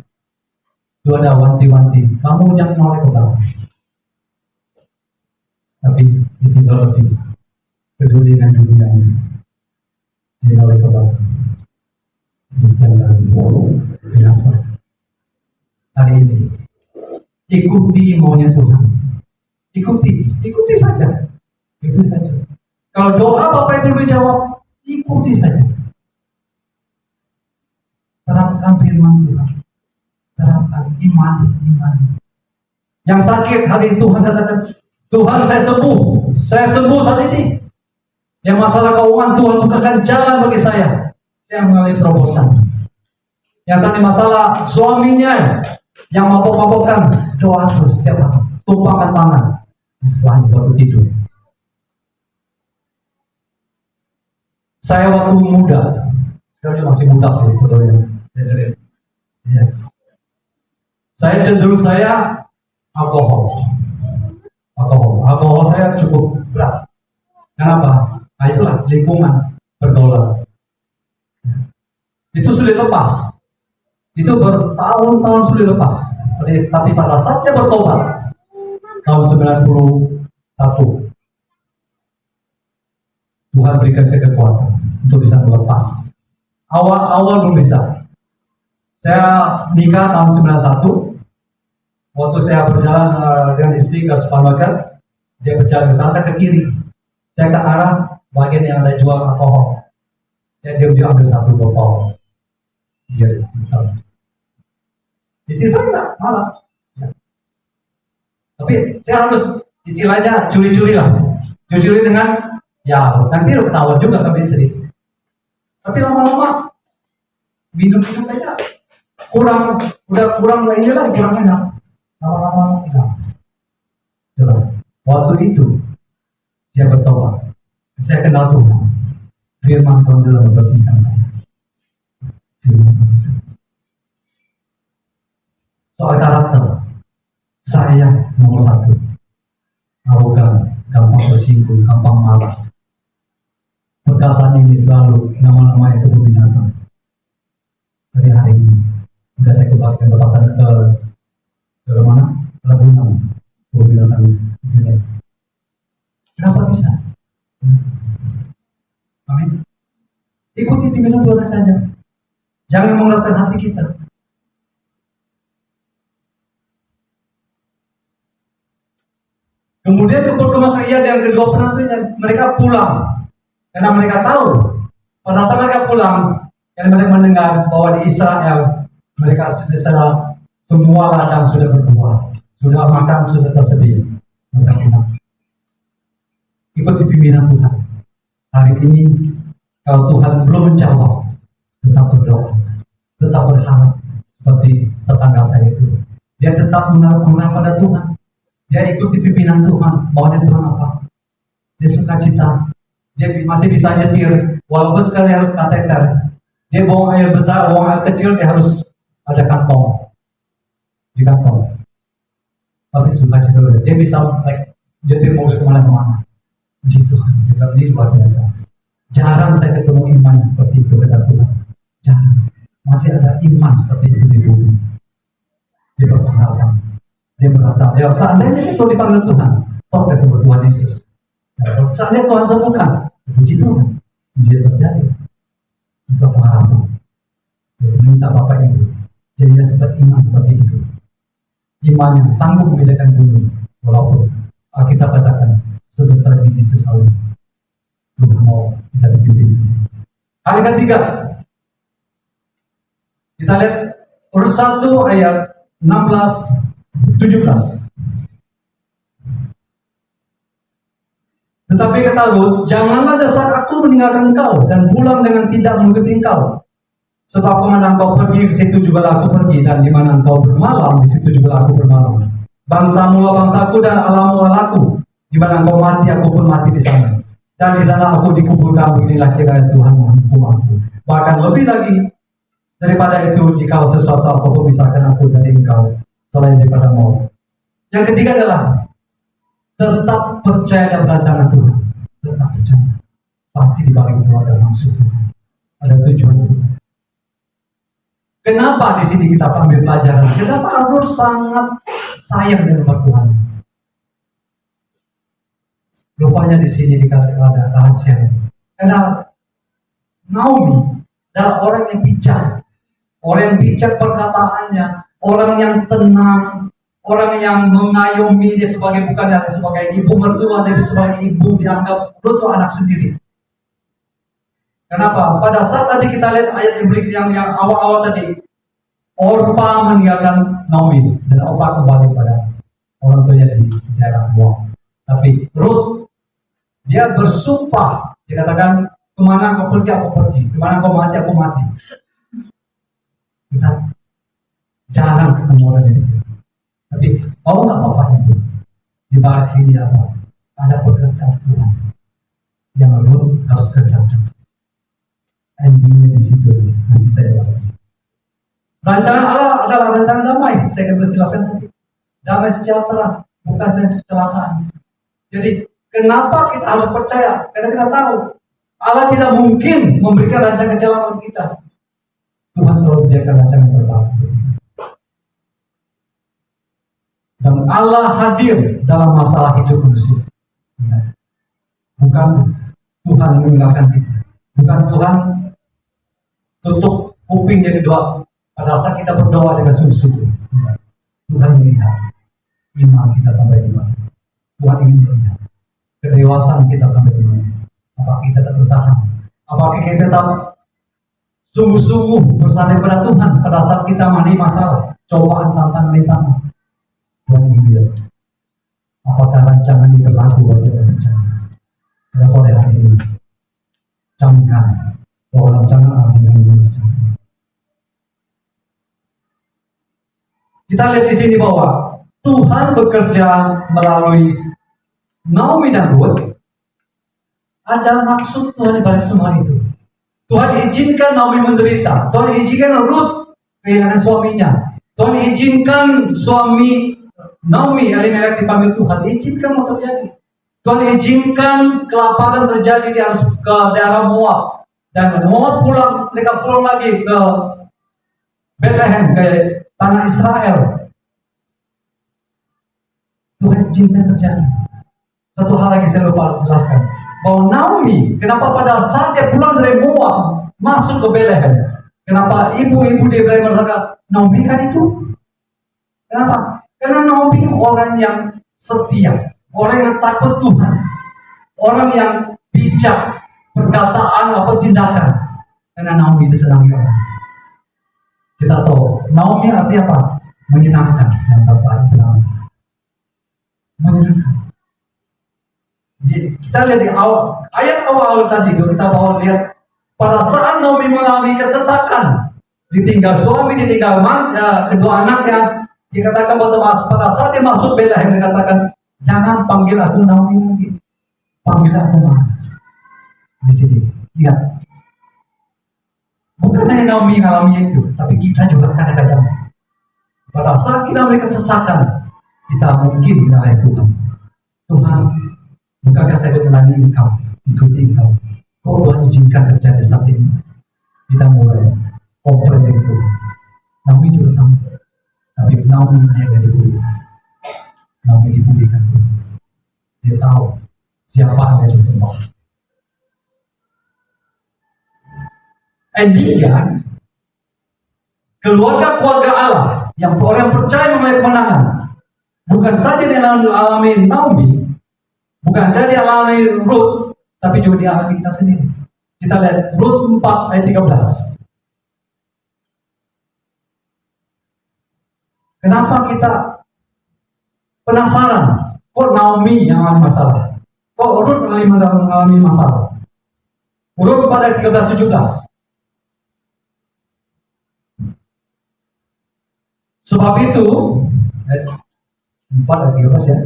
Speaker 2: itu ada wanti-wanti, kamu jangan noleh ke belakang. Tapi istri Lot lebih peduli dengan dunianya, dia noleh ke belakang. Jangan biasa. Hari ini ikuti maunya Tuhan, ikuti saja. Itu saja. Kalau doa Bapak Ibu dijawab, ikuti saja. Terapkan firman Tuhan. Terapkan iman. Yang sakit hari Tuhan katakan, Tuhan saya sembuh saat ini. Yang masalah keuangan Tuhan bukakan jalan bagi saya mengalami terobosan. Yang saat ini masalah suaminya yang mabok-mabokkan, doa terus setiap hari. Tumpangkan tangan di sebelahnya waktu tidur. Saya waktu muda, sekarang masih muda sih sebetulnya. Ya. Saya cenderung alkohol saya cukup berat. Kenapa? Nah itulah lingkungan pergaulan. Itu sulit lepas. Itu bertahun-tahun sulit lepas. Tapi pada saat saya bertobat tahun 91, Tuhan berikan saya kekuatan untuk bisa melepas. Awal belum bisa. Saya nikah tahun 91. Waktu saya berjalan dengan istri ke supermarket, dia berjalan ke sana, saya ke kiri. Saya ke arah bagian yang ada jual alkohol. Saya diam-diam ambil satu botol. Dia hitam. Istri saya enggak malah. Ya. Tapi saya harus istilahnya curi-curi lah. Curi-curi dengan ya nanti ketawa juga sama istri. Tapi lama-lama minum aja udah kurang ini lah, kurang enak. Lama-lama hilang. Itulah. Waktu itu saya bertobat. Saya kenal Tuhan. Firman Tuhan dalam membersihkan saya. Firman Tuhan. Soal karakter, saya nomor 1. Arogan, gampang tersinggung, gampang marah. Perkataan ini selalu nama-nama yang kebun binatang. Dari hari ini, sudah saya kembalikan batasan ke mana? Labunan, kebun binatang ini. Kenapa bisa? Amin. Ikuti pimpinan Tuhan saja. Jangan mengeraskan hati kita. Kemudian berkemaslah ia dengan kedua penantunya. Mereka pulang. Karena mereka tahu, pada saat mereka pulang, karena mereka mendengar bahwa di Israel mereka sudah semua ladang sudah berbuah, sudah makan sudah tersedia. Mereka pulang. Ikuti pimpinan Tuhan. Hari ini, kalau Tuhan belum menjawab, tetap berdoa, tetap berharap seperti tetangga saya itu. Dia tetap mengarah pada Tuhan. Dia ikuti pimpinan Tuhan. Maunya Tuhan apa? Dia suka cita. Dia masih bisa nyetir, walaupun sekali harus kateter. Dia buang air besar, buang air kecil, dia harus ada kantong. Di kantong. Tapi suka cita. Dia bisa nyetir mobil kemana-mana. Puji Tuhan, saya bilang ini luar biasa. Jarang saya ketemu iman seperti itu, kata Tuhan. Jarang. Masih ada iman seperti itu di bumi. Dia berpengalaman. Dia merasa, ya seandainya itu dipanggil Tuhan, toh ketemu Tuhan Yesus. Ya, seandainya Tuhan sembuhkan, puji Tuhan, dia terjadi. Itu pengalaman. Minta Bapak Ibu, jadinya seperti iman seperti itu. Iman yang sanggup membedakan gunung, walaupun Alkitab katakan sebesar biji sesawi. Tuhan mau kita dipimpin. Hal yang ketiga, kita lihat urus 1 ayat 16, 17. Tetapi kata Rut, janganlah desak aku meninggalkan engkau dan pulang dengan tidak mengikuti engkau. Sebab kemana engkau pergi, di situ juga aku pergi, dan di mana engkau bermalam, di situ juga aku bermalam. Bangsamu lah bangsaku dan alamu alaku. Di mana engkau mati, aku pun mati di sana. Dan di sana aku dikuburkan. Inilah kiranya Tuhan menghukum aku. Bahkan lebih lagi daripada itu, jika sesuatu apapun pisahkan aku dari engkau selain daripada maut. Yang ketiga adalah tetap percaya dan rencana Tuhan. Tetap percaya. Pasti di balik itu ada maksud Tuhan. Ada tujuan Tuhan. Kenapa di sini kita ambil pelajaran? Kenapa harus sangat sayang dengan Tuhan? Rupanya di sini dikatakan ada rahasia. Karena Naomi adalah orang yang bijak. Orang yang bijak perkataannya, orang yang tenang, orang yang mengayomi dia sebagai bukan dia sebagai ibu mertua, tapi sebagai ibu dianggap Rut anak sendiri. Kenapa? Pada saat tadi kita lihat ayat yang awal-awal tadi, Orpa meninggalkan Naomi dan Orpa kembali pada orang tuanya di daerah Moab. Tapi Rut dia bersumpah, dia katakan, kemana kau pergi aku pergi, kemana kau mati aku mati. Kita jarang ketemu orang ini. Tapi mau nggak bapaknya itu? Di balik sini apa? Ada pekerjaan Tuhan yang Rut harus kerjakan. Endingnya di situ nanti saya jelaskan. Rancangan Allah adalah rancangan damai. Saya akan berjelaskan nanti. Damai sejahtera, bukan saya kecelakaan. Jadi kenapa kita harus percaya? Karena kita tahu Allah tidak mungkin memberikan rancangan kecelakaan kita. Tuhan selalu menjadikan rancangan terbaik. Dan Allah hadir dalam masalah hidup manusia. Bukan Tuhan meninggalkan kita. Bukan Tuhan tutup kuping jadi doa. Pada saat kita berdoa dengan sungguh-sungguh, Tuhan melihat iman kita sampai di mana. Tuhan ingin melihat kedewasaan kita sampai di mana. Apakah kita tetap bertahan? Apakah kita tetap sungguh-sungguh bersandar pada Tuhan pada saat kita menghadapi masalah, cobaan, tantangan, rintangan? Tuhan ingin lihat apakah rancangan ini berlaku bagi orang percaya. Pada sore hari ini, camkan bahwa rancangan Allah yang memuaskan. Kita lihat di sini bahwa Tuhan bekerja melalui Naomi dan Rut. Ada maksud Tuhan di balik semua itu. Tuhan izinkan Naomi menderita. Tuhan izinkan Rut kehilangan suaminya. Tuhan izinkan suami Naomi Elimelek dipanggil Tuhan. Izinkan mau terjadi. Tuhan izinkan kelaparan terjadi di ke daerah Moab. Dan Moab mereka pulang lagi ke Bethlehem, ke tanah Israel. Tuhan izinkan terjadi. Satu hal lagi saya lupa jelaskan, bahwa Naomi, kenapa pada saat dia pulang dari Moab masuk ke Bethlehem, kenapa ibu-ibu di Bethlehem berkata, Naomi kan itu? Kenapa? Karena Naomi orang yang setia, orang yang takut Tuhan, orang yang bijak perkataan atau tindakan. Karena Naomi itu senang orang. Kita tahu Naomi artinya apa? Menyenangkan dalam bahasa Ibrani. Menyenangkan. Kita lihat di awal ayat awal tadi itu, kita bawa lihat pada saat Naomi mengalami kesesakan, ditinggal suami, ditinggal kedua anaknya, dikatakan bahwa pada saat dia masuk Bethlehem dikatakan, jangan panggil aku Naomi lagi, panggil aku Mara. Di sini lihat, bukan hanya Naomi mengalami itu, tapi kita juga kadang-kadang pada saat kita memiliki kesesakan, kita mungkin menyalahi Tuhan. Tuhan, bukankah saya melayani engkau, ikuti engkau? Kok Tuhan izinkan terjadi saat ini? Kita mulai komplain itu. Naomi juga sama. Tapi Naomi yang dipulihkan. Naomi dipulihkan. Dia tahu siapa yang disembah. Endingnya, keluarga Allah yang orang yang percaya mengenai kemenangan, bukan saja dia alami Naomi, bukan saja dia alami Rut, tapi juga dialami kita sendiri. Kita lihat Rut 4 ayat 13. Kenapa kita penasaran? Kok Naomi yang alami masalah? kok Rut mengalami masalah. Rut pada 13-17. Sebab itu 4 ayat 13 ya.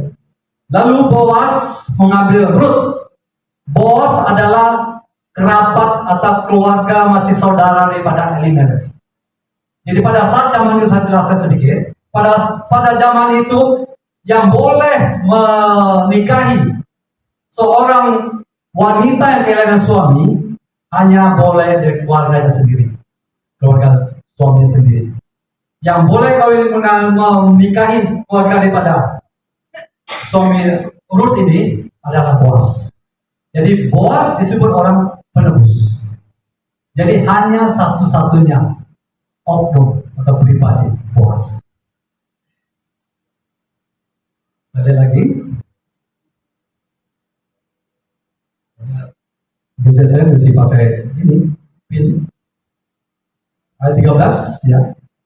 Speaker 2: Lalu Boas mengambil Rut. Boas adalah kerabat atau keluarga masih saudara daripada Elimelek. Jadi pada saat zaman itu, saya jelaskan sedikit, pada zaman itu yang boleh menikahi seorang wanita yang kehilangan suami hanya boleh dari keluarganya sendiri, keluarga suaminya sendiri. Yang boleh kawin menikahi keluarga daripada suami Rut ini adalah Boas. Jadi Boas disebut orang penebus. Jadi hanya satu-satunya oknum atau pribadi Boas. Ada lagi? Baca saya mesti pakai ini pin. Ayat 13 ya.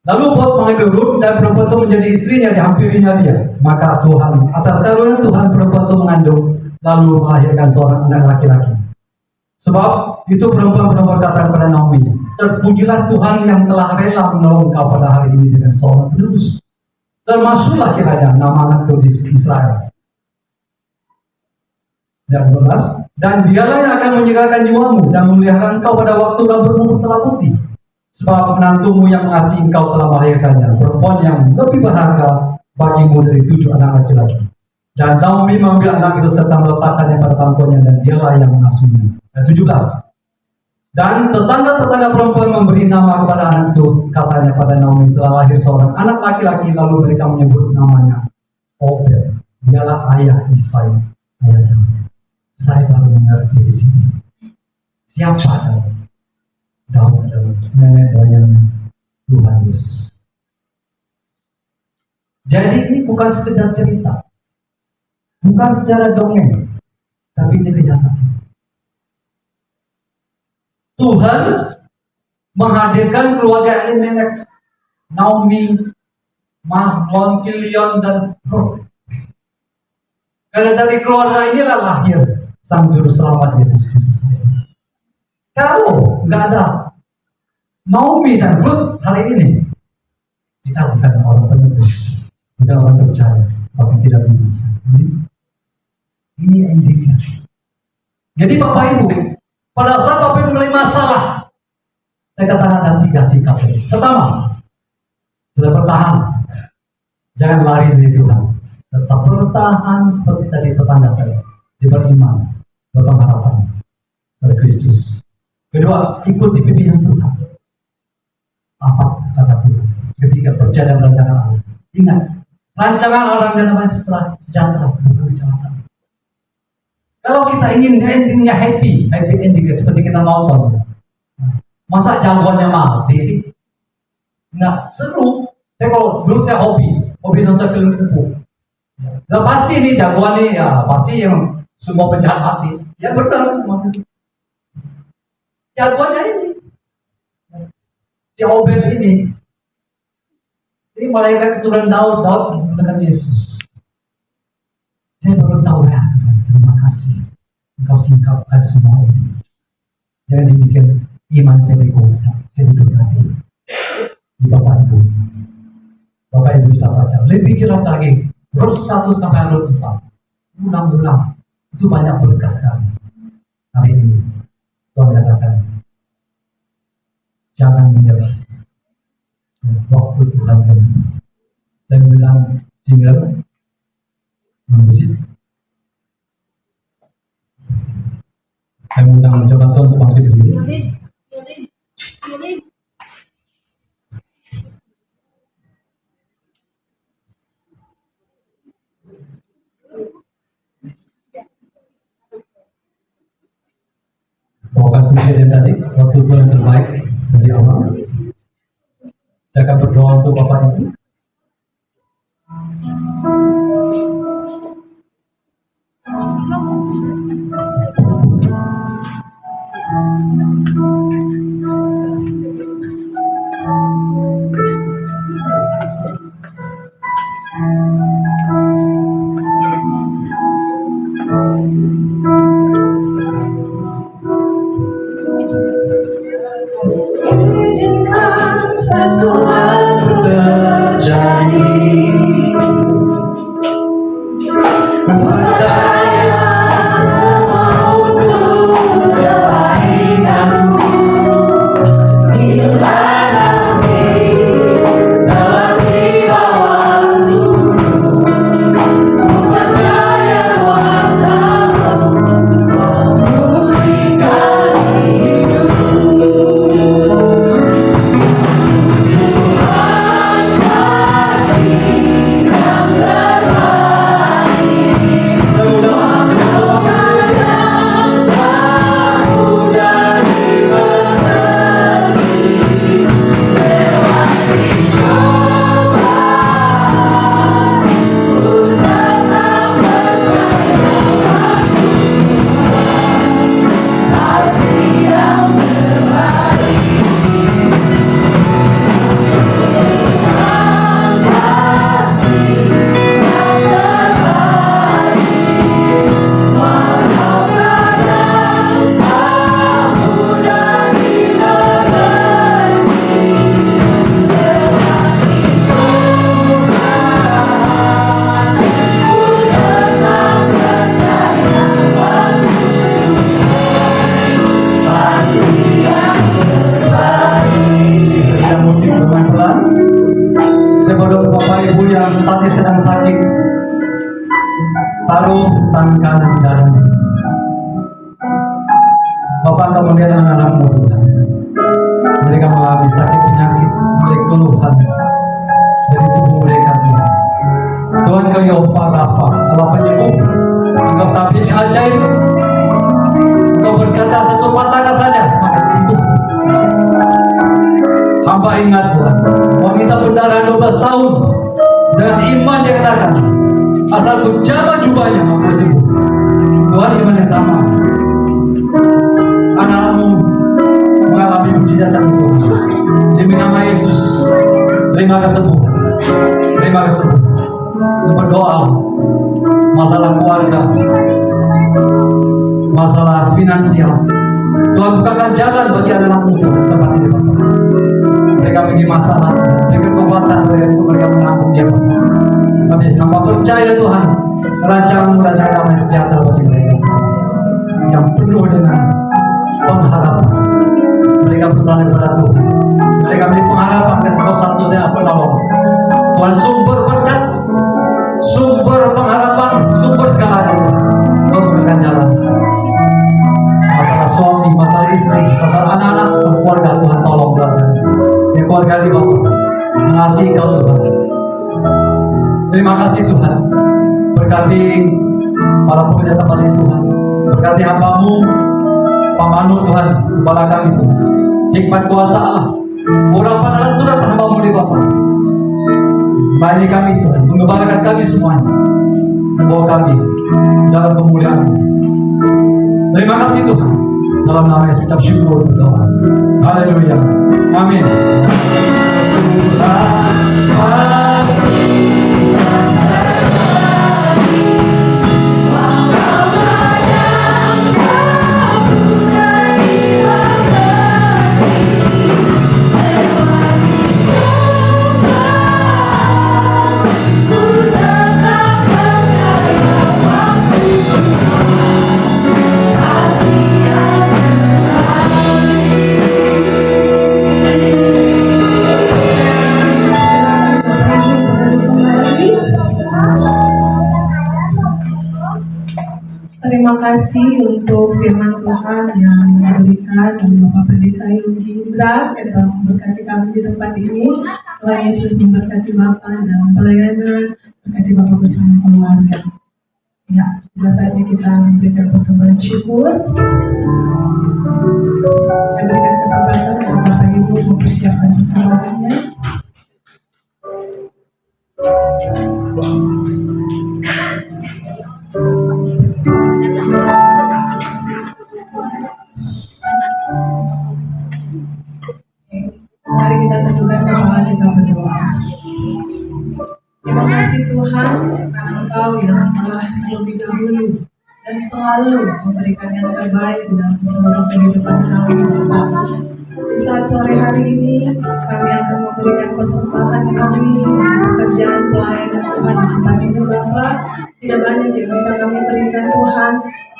Speaker 2: Lalu Boas mengambil Rut dan perempuan itu menjadi istrinya, dihampirinya dia. Maka Tuhan, atas karunia Tuhan, perempuan itu mengandung lalu melahirkan seorang anak laki-laki. Sebab itu perempuan berkata kepada Naomi, terpujilah Tuhan yang telah rela menolong kau pada hari ini dengan seorang penebus. Termasuklah kiranya nama anak itu di Israel. Dan 12, dan dialah yang akan menyerahkan jiwamu dan memelihara engkau pada waktu berumur telah putih. Sebab menantumu yang mengasihi engkau telah melahirkannya, perempuan yang lebih berharga bagimu dari 7 anak laki-laki. Dan Naomi mengambil anak itu serta meletakkannya pada bangkunya, dan dialah yang mengasuhnya. Dan 17. Dan tetangga-tetangga perempuan memberi nama kepada anak itu, katanya pada Naomi telah lahir seorang anak laki-laki, lalu mereka menyebut namanya Obed. Dialah ayah Isai, ayah Daud. Saya baru mengerti di sini. Siapa Daud? Daud adalah nenek moyangnya Tuhan Yesus. Jadi ini bukan sekedar cerita, bukan secara dongeng, tapi ini kenyataan. Tuhan menghadirkan keluarga Elimelek, Naomi, Mahlon, Kilion, dan Rut. Karena dari keluarga inilah lahir Sang Juru Selamat Yesus Kristus. Kalau nggak ada Naomi dan Rut hari ini, kita bukan orang penebus, bukan orang percaya, tapi tidak bisa. Ini endingnya. Jadi Bapak Ibu, pada saat Bapak Ibu mengalami masalah, saya katakan ada 3 sikap. Pertama, sudah bertahan, jangan lari dari Tuhan, tetap bertahan seperti tadi tetangga saya, dia beriman, berpengharapan pada Kristus. Kedua, ikuti pimpinan Tuhan. Apa kata Tuhan? Ketiga, percaya dan rancangan Allah. Ingat, rancangan orang dan namanya sejahtera, bukan kecelakaan. Kalau kita ingin endingnya happy ending seperti kita nonton, masa jagoannya mati sih? Nggak seru. Saya kalau dulu saya hobi nonton film kupu. Nah, pasti ini jagoannya ya pasti yang semua penjahat mati. Ya benar. Jagoannya ini, si Obed ini malaikat keturunan Daud dengan Yesus. Saya baru tahu ya Tuhan, terima kasih Engkau singkapkan semua ini. Jangan dibikin iman saya digoda, saya diberkati. Di Bapak Ibu bisa baca lebih jelas lagi Rut 1 sampai Rut 4. Ulang-ulang itu banyak berkat sekali. Hari ini Tuhan katakan, jangan menyerah. Waktu Tuhan kan. Saya bilang single musik. Saya undang mencoba Tuhan untuk bangkit berdiri. Bawakan kejadian tadi, waktu Tuhan terbaik dari awal. Saya akan berdoa untuk Bapak Ibu.
Speaker 1: Izinkan sesuatu terjadi. Percaya semua untuk kebaikanmu. Bila nanti telah tiba waktumu, ku percaya kuasa-Mu memulihkan hidupku. Tuhan kasih yang terbaik, waktunya yang tak mudah dimengerti. Lewati cobaan, ku tetap percaya kasih yang terbaik.
Speaker 2: Kita musik pelan-pelan. Sebelum Bapak Ibu yang saat ini sedang sakit, taruh tangan kanan di dadanya. Bapak akan melihat anak-anakmu Tuhan. Mereka mengalami sakit penyakit, mereka keluhan dari tubuh mereka Tuhan. Tuhan Kau Yehova Rafa, Allah penyembuh. Engkau tabir yang ajaib. Engkau berkata satu patahkah saja, maka sembuh. Hamba ingat Tuhan, wanita berdarah 12 tahun dengan iman dia katakan, asal ku jamah jubahnya aku sembuh. Tuhan, iman yang sama. Anak-anakmu mengalami mujizat itu. Demi nama Yesus, terima kesembuhan. Terima kesembuhan. Kita berdoa masalah keluarga, masalah finansial. Tuhan bukakan jalan bagi anak-anakmu Tuhan, tempat ini Bapak. Mereka memiliki masalah, mereka kekuatan, mereka menanggung dia Bapak. Kami hamba percaya Tuhan, rancangan damai sejahtera bagi mereka yang penuh dengan pengharapan. Mereka bersandar pada Tuhan. Mereka memiliki pengharapan dan Kau satu-satunya penolong. Tuhan, sumber berkat, sumber pengharapan, sumber segalanya Tuhan. Kau bukakan jalan. Masalah suami, masalah istri, masalah anak-anak, keluarga Tuhan tolong keluarga. Saya keluarga di Bapak mengasihi Kau Tuhan. Terima kasih Tuhan. Berkati para pekerja tempat ini Tuhan. Berkati hamba-Mu, Pak Manu Tuhan, kepala kami Tuhan. Hikmat kuasa Allah, urapan Allah turut hamba-Mu di Bapak. Bani kami Tuhan, mengembalakan kami semuanya, membawa kami dalam kemuliaan. Terima kasih Tuhan. Dalam nama Yesus ucap syukur berdoa. Haleluya. Amin.
Speaker 1: Terima kasih untuk firman Tuhan yang diberikan oleh Bapak Pendeta Yogi Indra yang memberkati kami di tempat ini. Tuhan Yesus memberkati Bapak dalam pelayanan, berkati Bapak bersama keluarga. Ya, sudah saatnya kita memberikan persembahan syukur. Saya berikan kesempatan kepada Bapak Ibu mempersiapkan persembahannya. Mari kita tundukkan kepala kita berdoa. Terima kasih Tuhan karena Engkau yang telah terlebih dahulu dan akan selalu memberikan yang terbaik dalam seluruh kehidupan kami. Di saat sore hari ini, kami akan memberikan persembahan kami pekerjaan pelayanan Tuhan di tempat ini, Bapak. Tidak banyak yang bisa kami berikan Tuhan,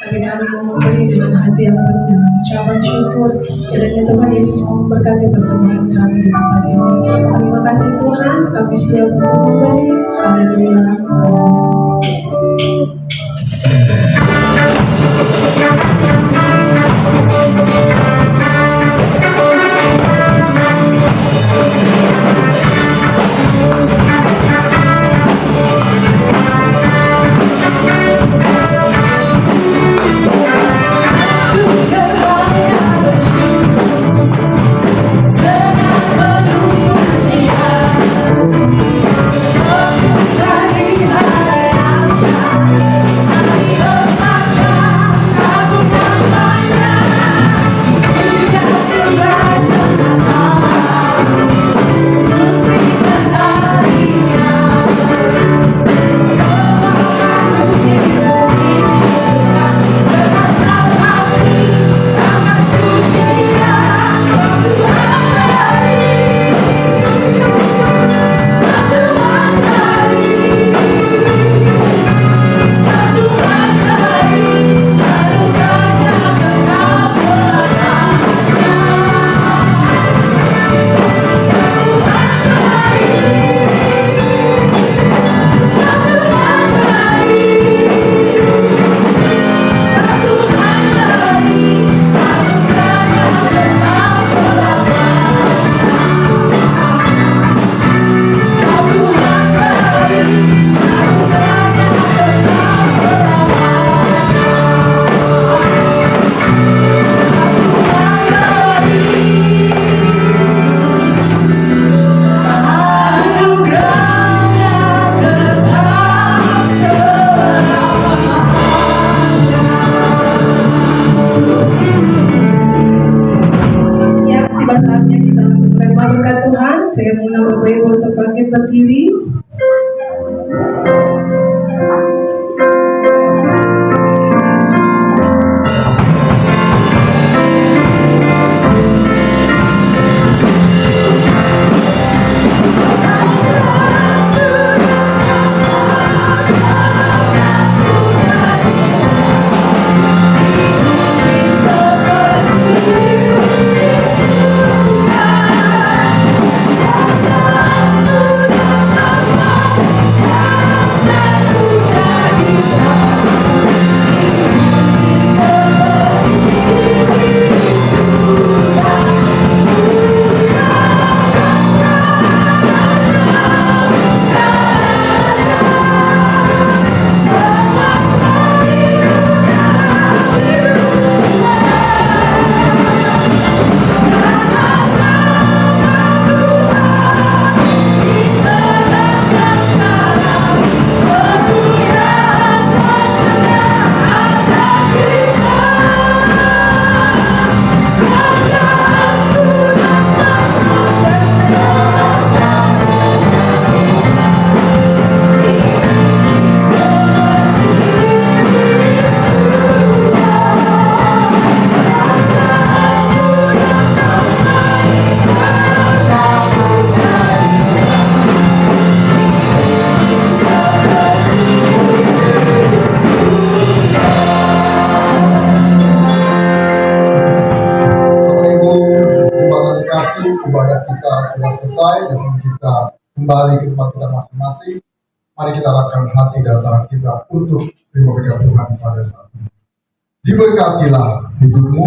Speaker 1: tapi kami mau memberi dengan hati yang penuh dengan ucapan syukur. Kiranya Tuhan Yesus memberkati persembahan kami di tempat ini. Terima kasih Tuhan, kami siap untuk memberi. Haleluya. Saya mengundang Bapak Ibu untuk bangkit berdiri.
Speaker 3: Ibadah kita sudah selesai dan kita kembali ke tempat kita masing-masing. Mari kita arahkan hati dan tangan kita untuk terima berkat Tuhan pada saat ini. Diberkatilah hidupmu,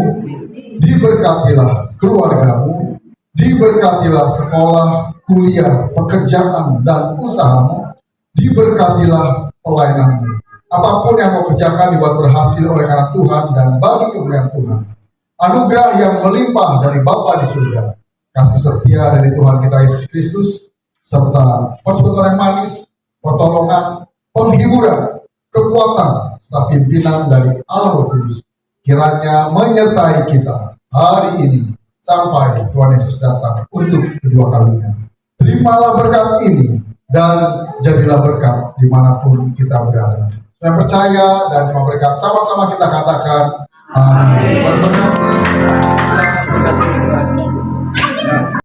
Speaker 3: diberkatilah keluargamu, diberkatilah sekolah, kuliah, pekerjaan dan usahamu, diberkatilah pelayananmu. Apapun yang kau kerjakan dibuat berhasil oleh karena Tuhan dan bagi kemuliaan Tuhan. Anugerah yang melimpah dari Bapa di surga, kasih setia dari Tuhan kita Yesus Kristus, serta persekutuan yang manis, pertolongan, penghiburan, kekuatan, serta pimpinan dari Allah Roh Kudus, kiranya menyertai kita hari ini sampai Tuhan Yesus datang untuk kedua kalinya. Terimalah berkat ini dan jadilah berkat dimanapun kita berada. Yang percaya dan terima berkat. Sama-sama kita katakan amin. Tuhan berkati.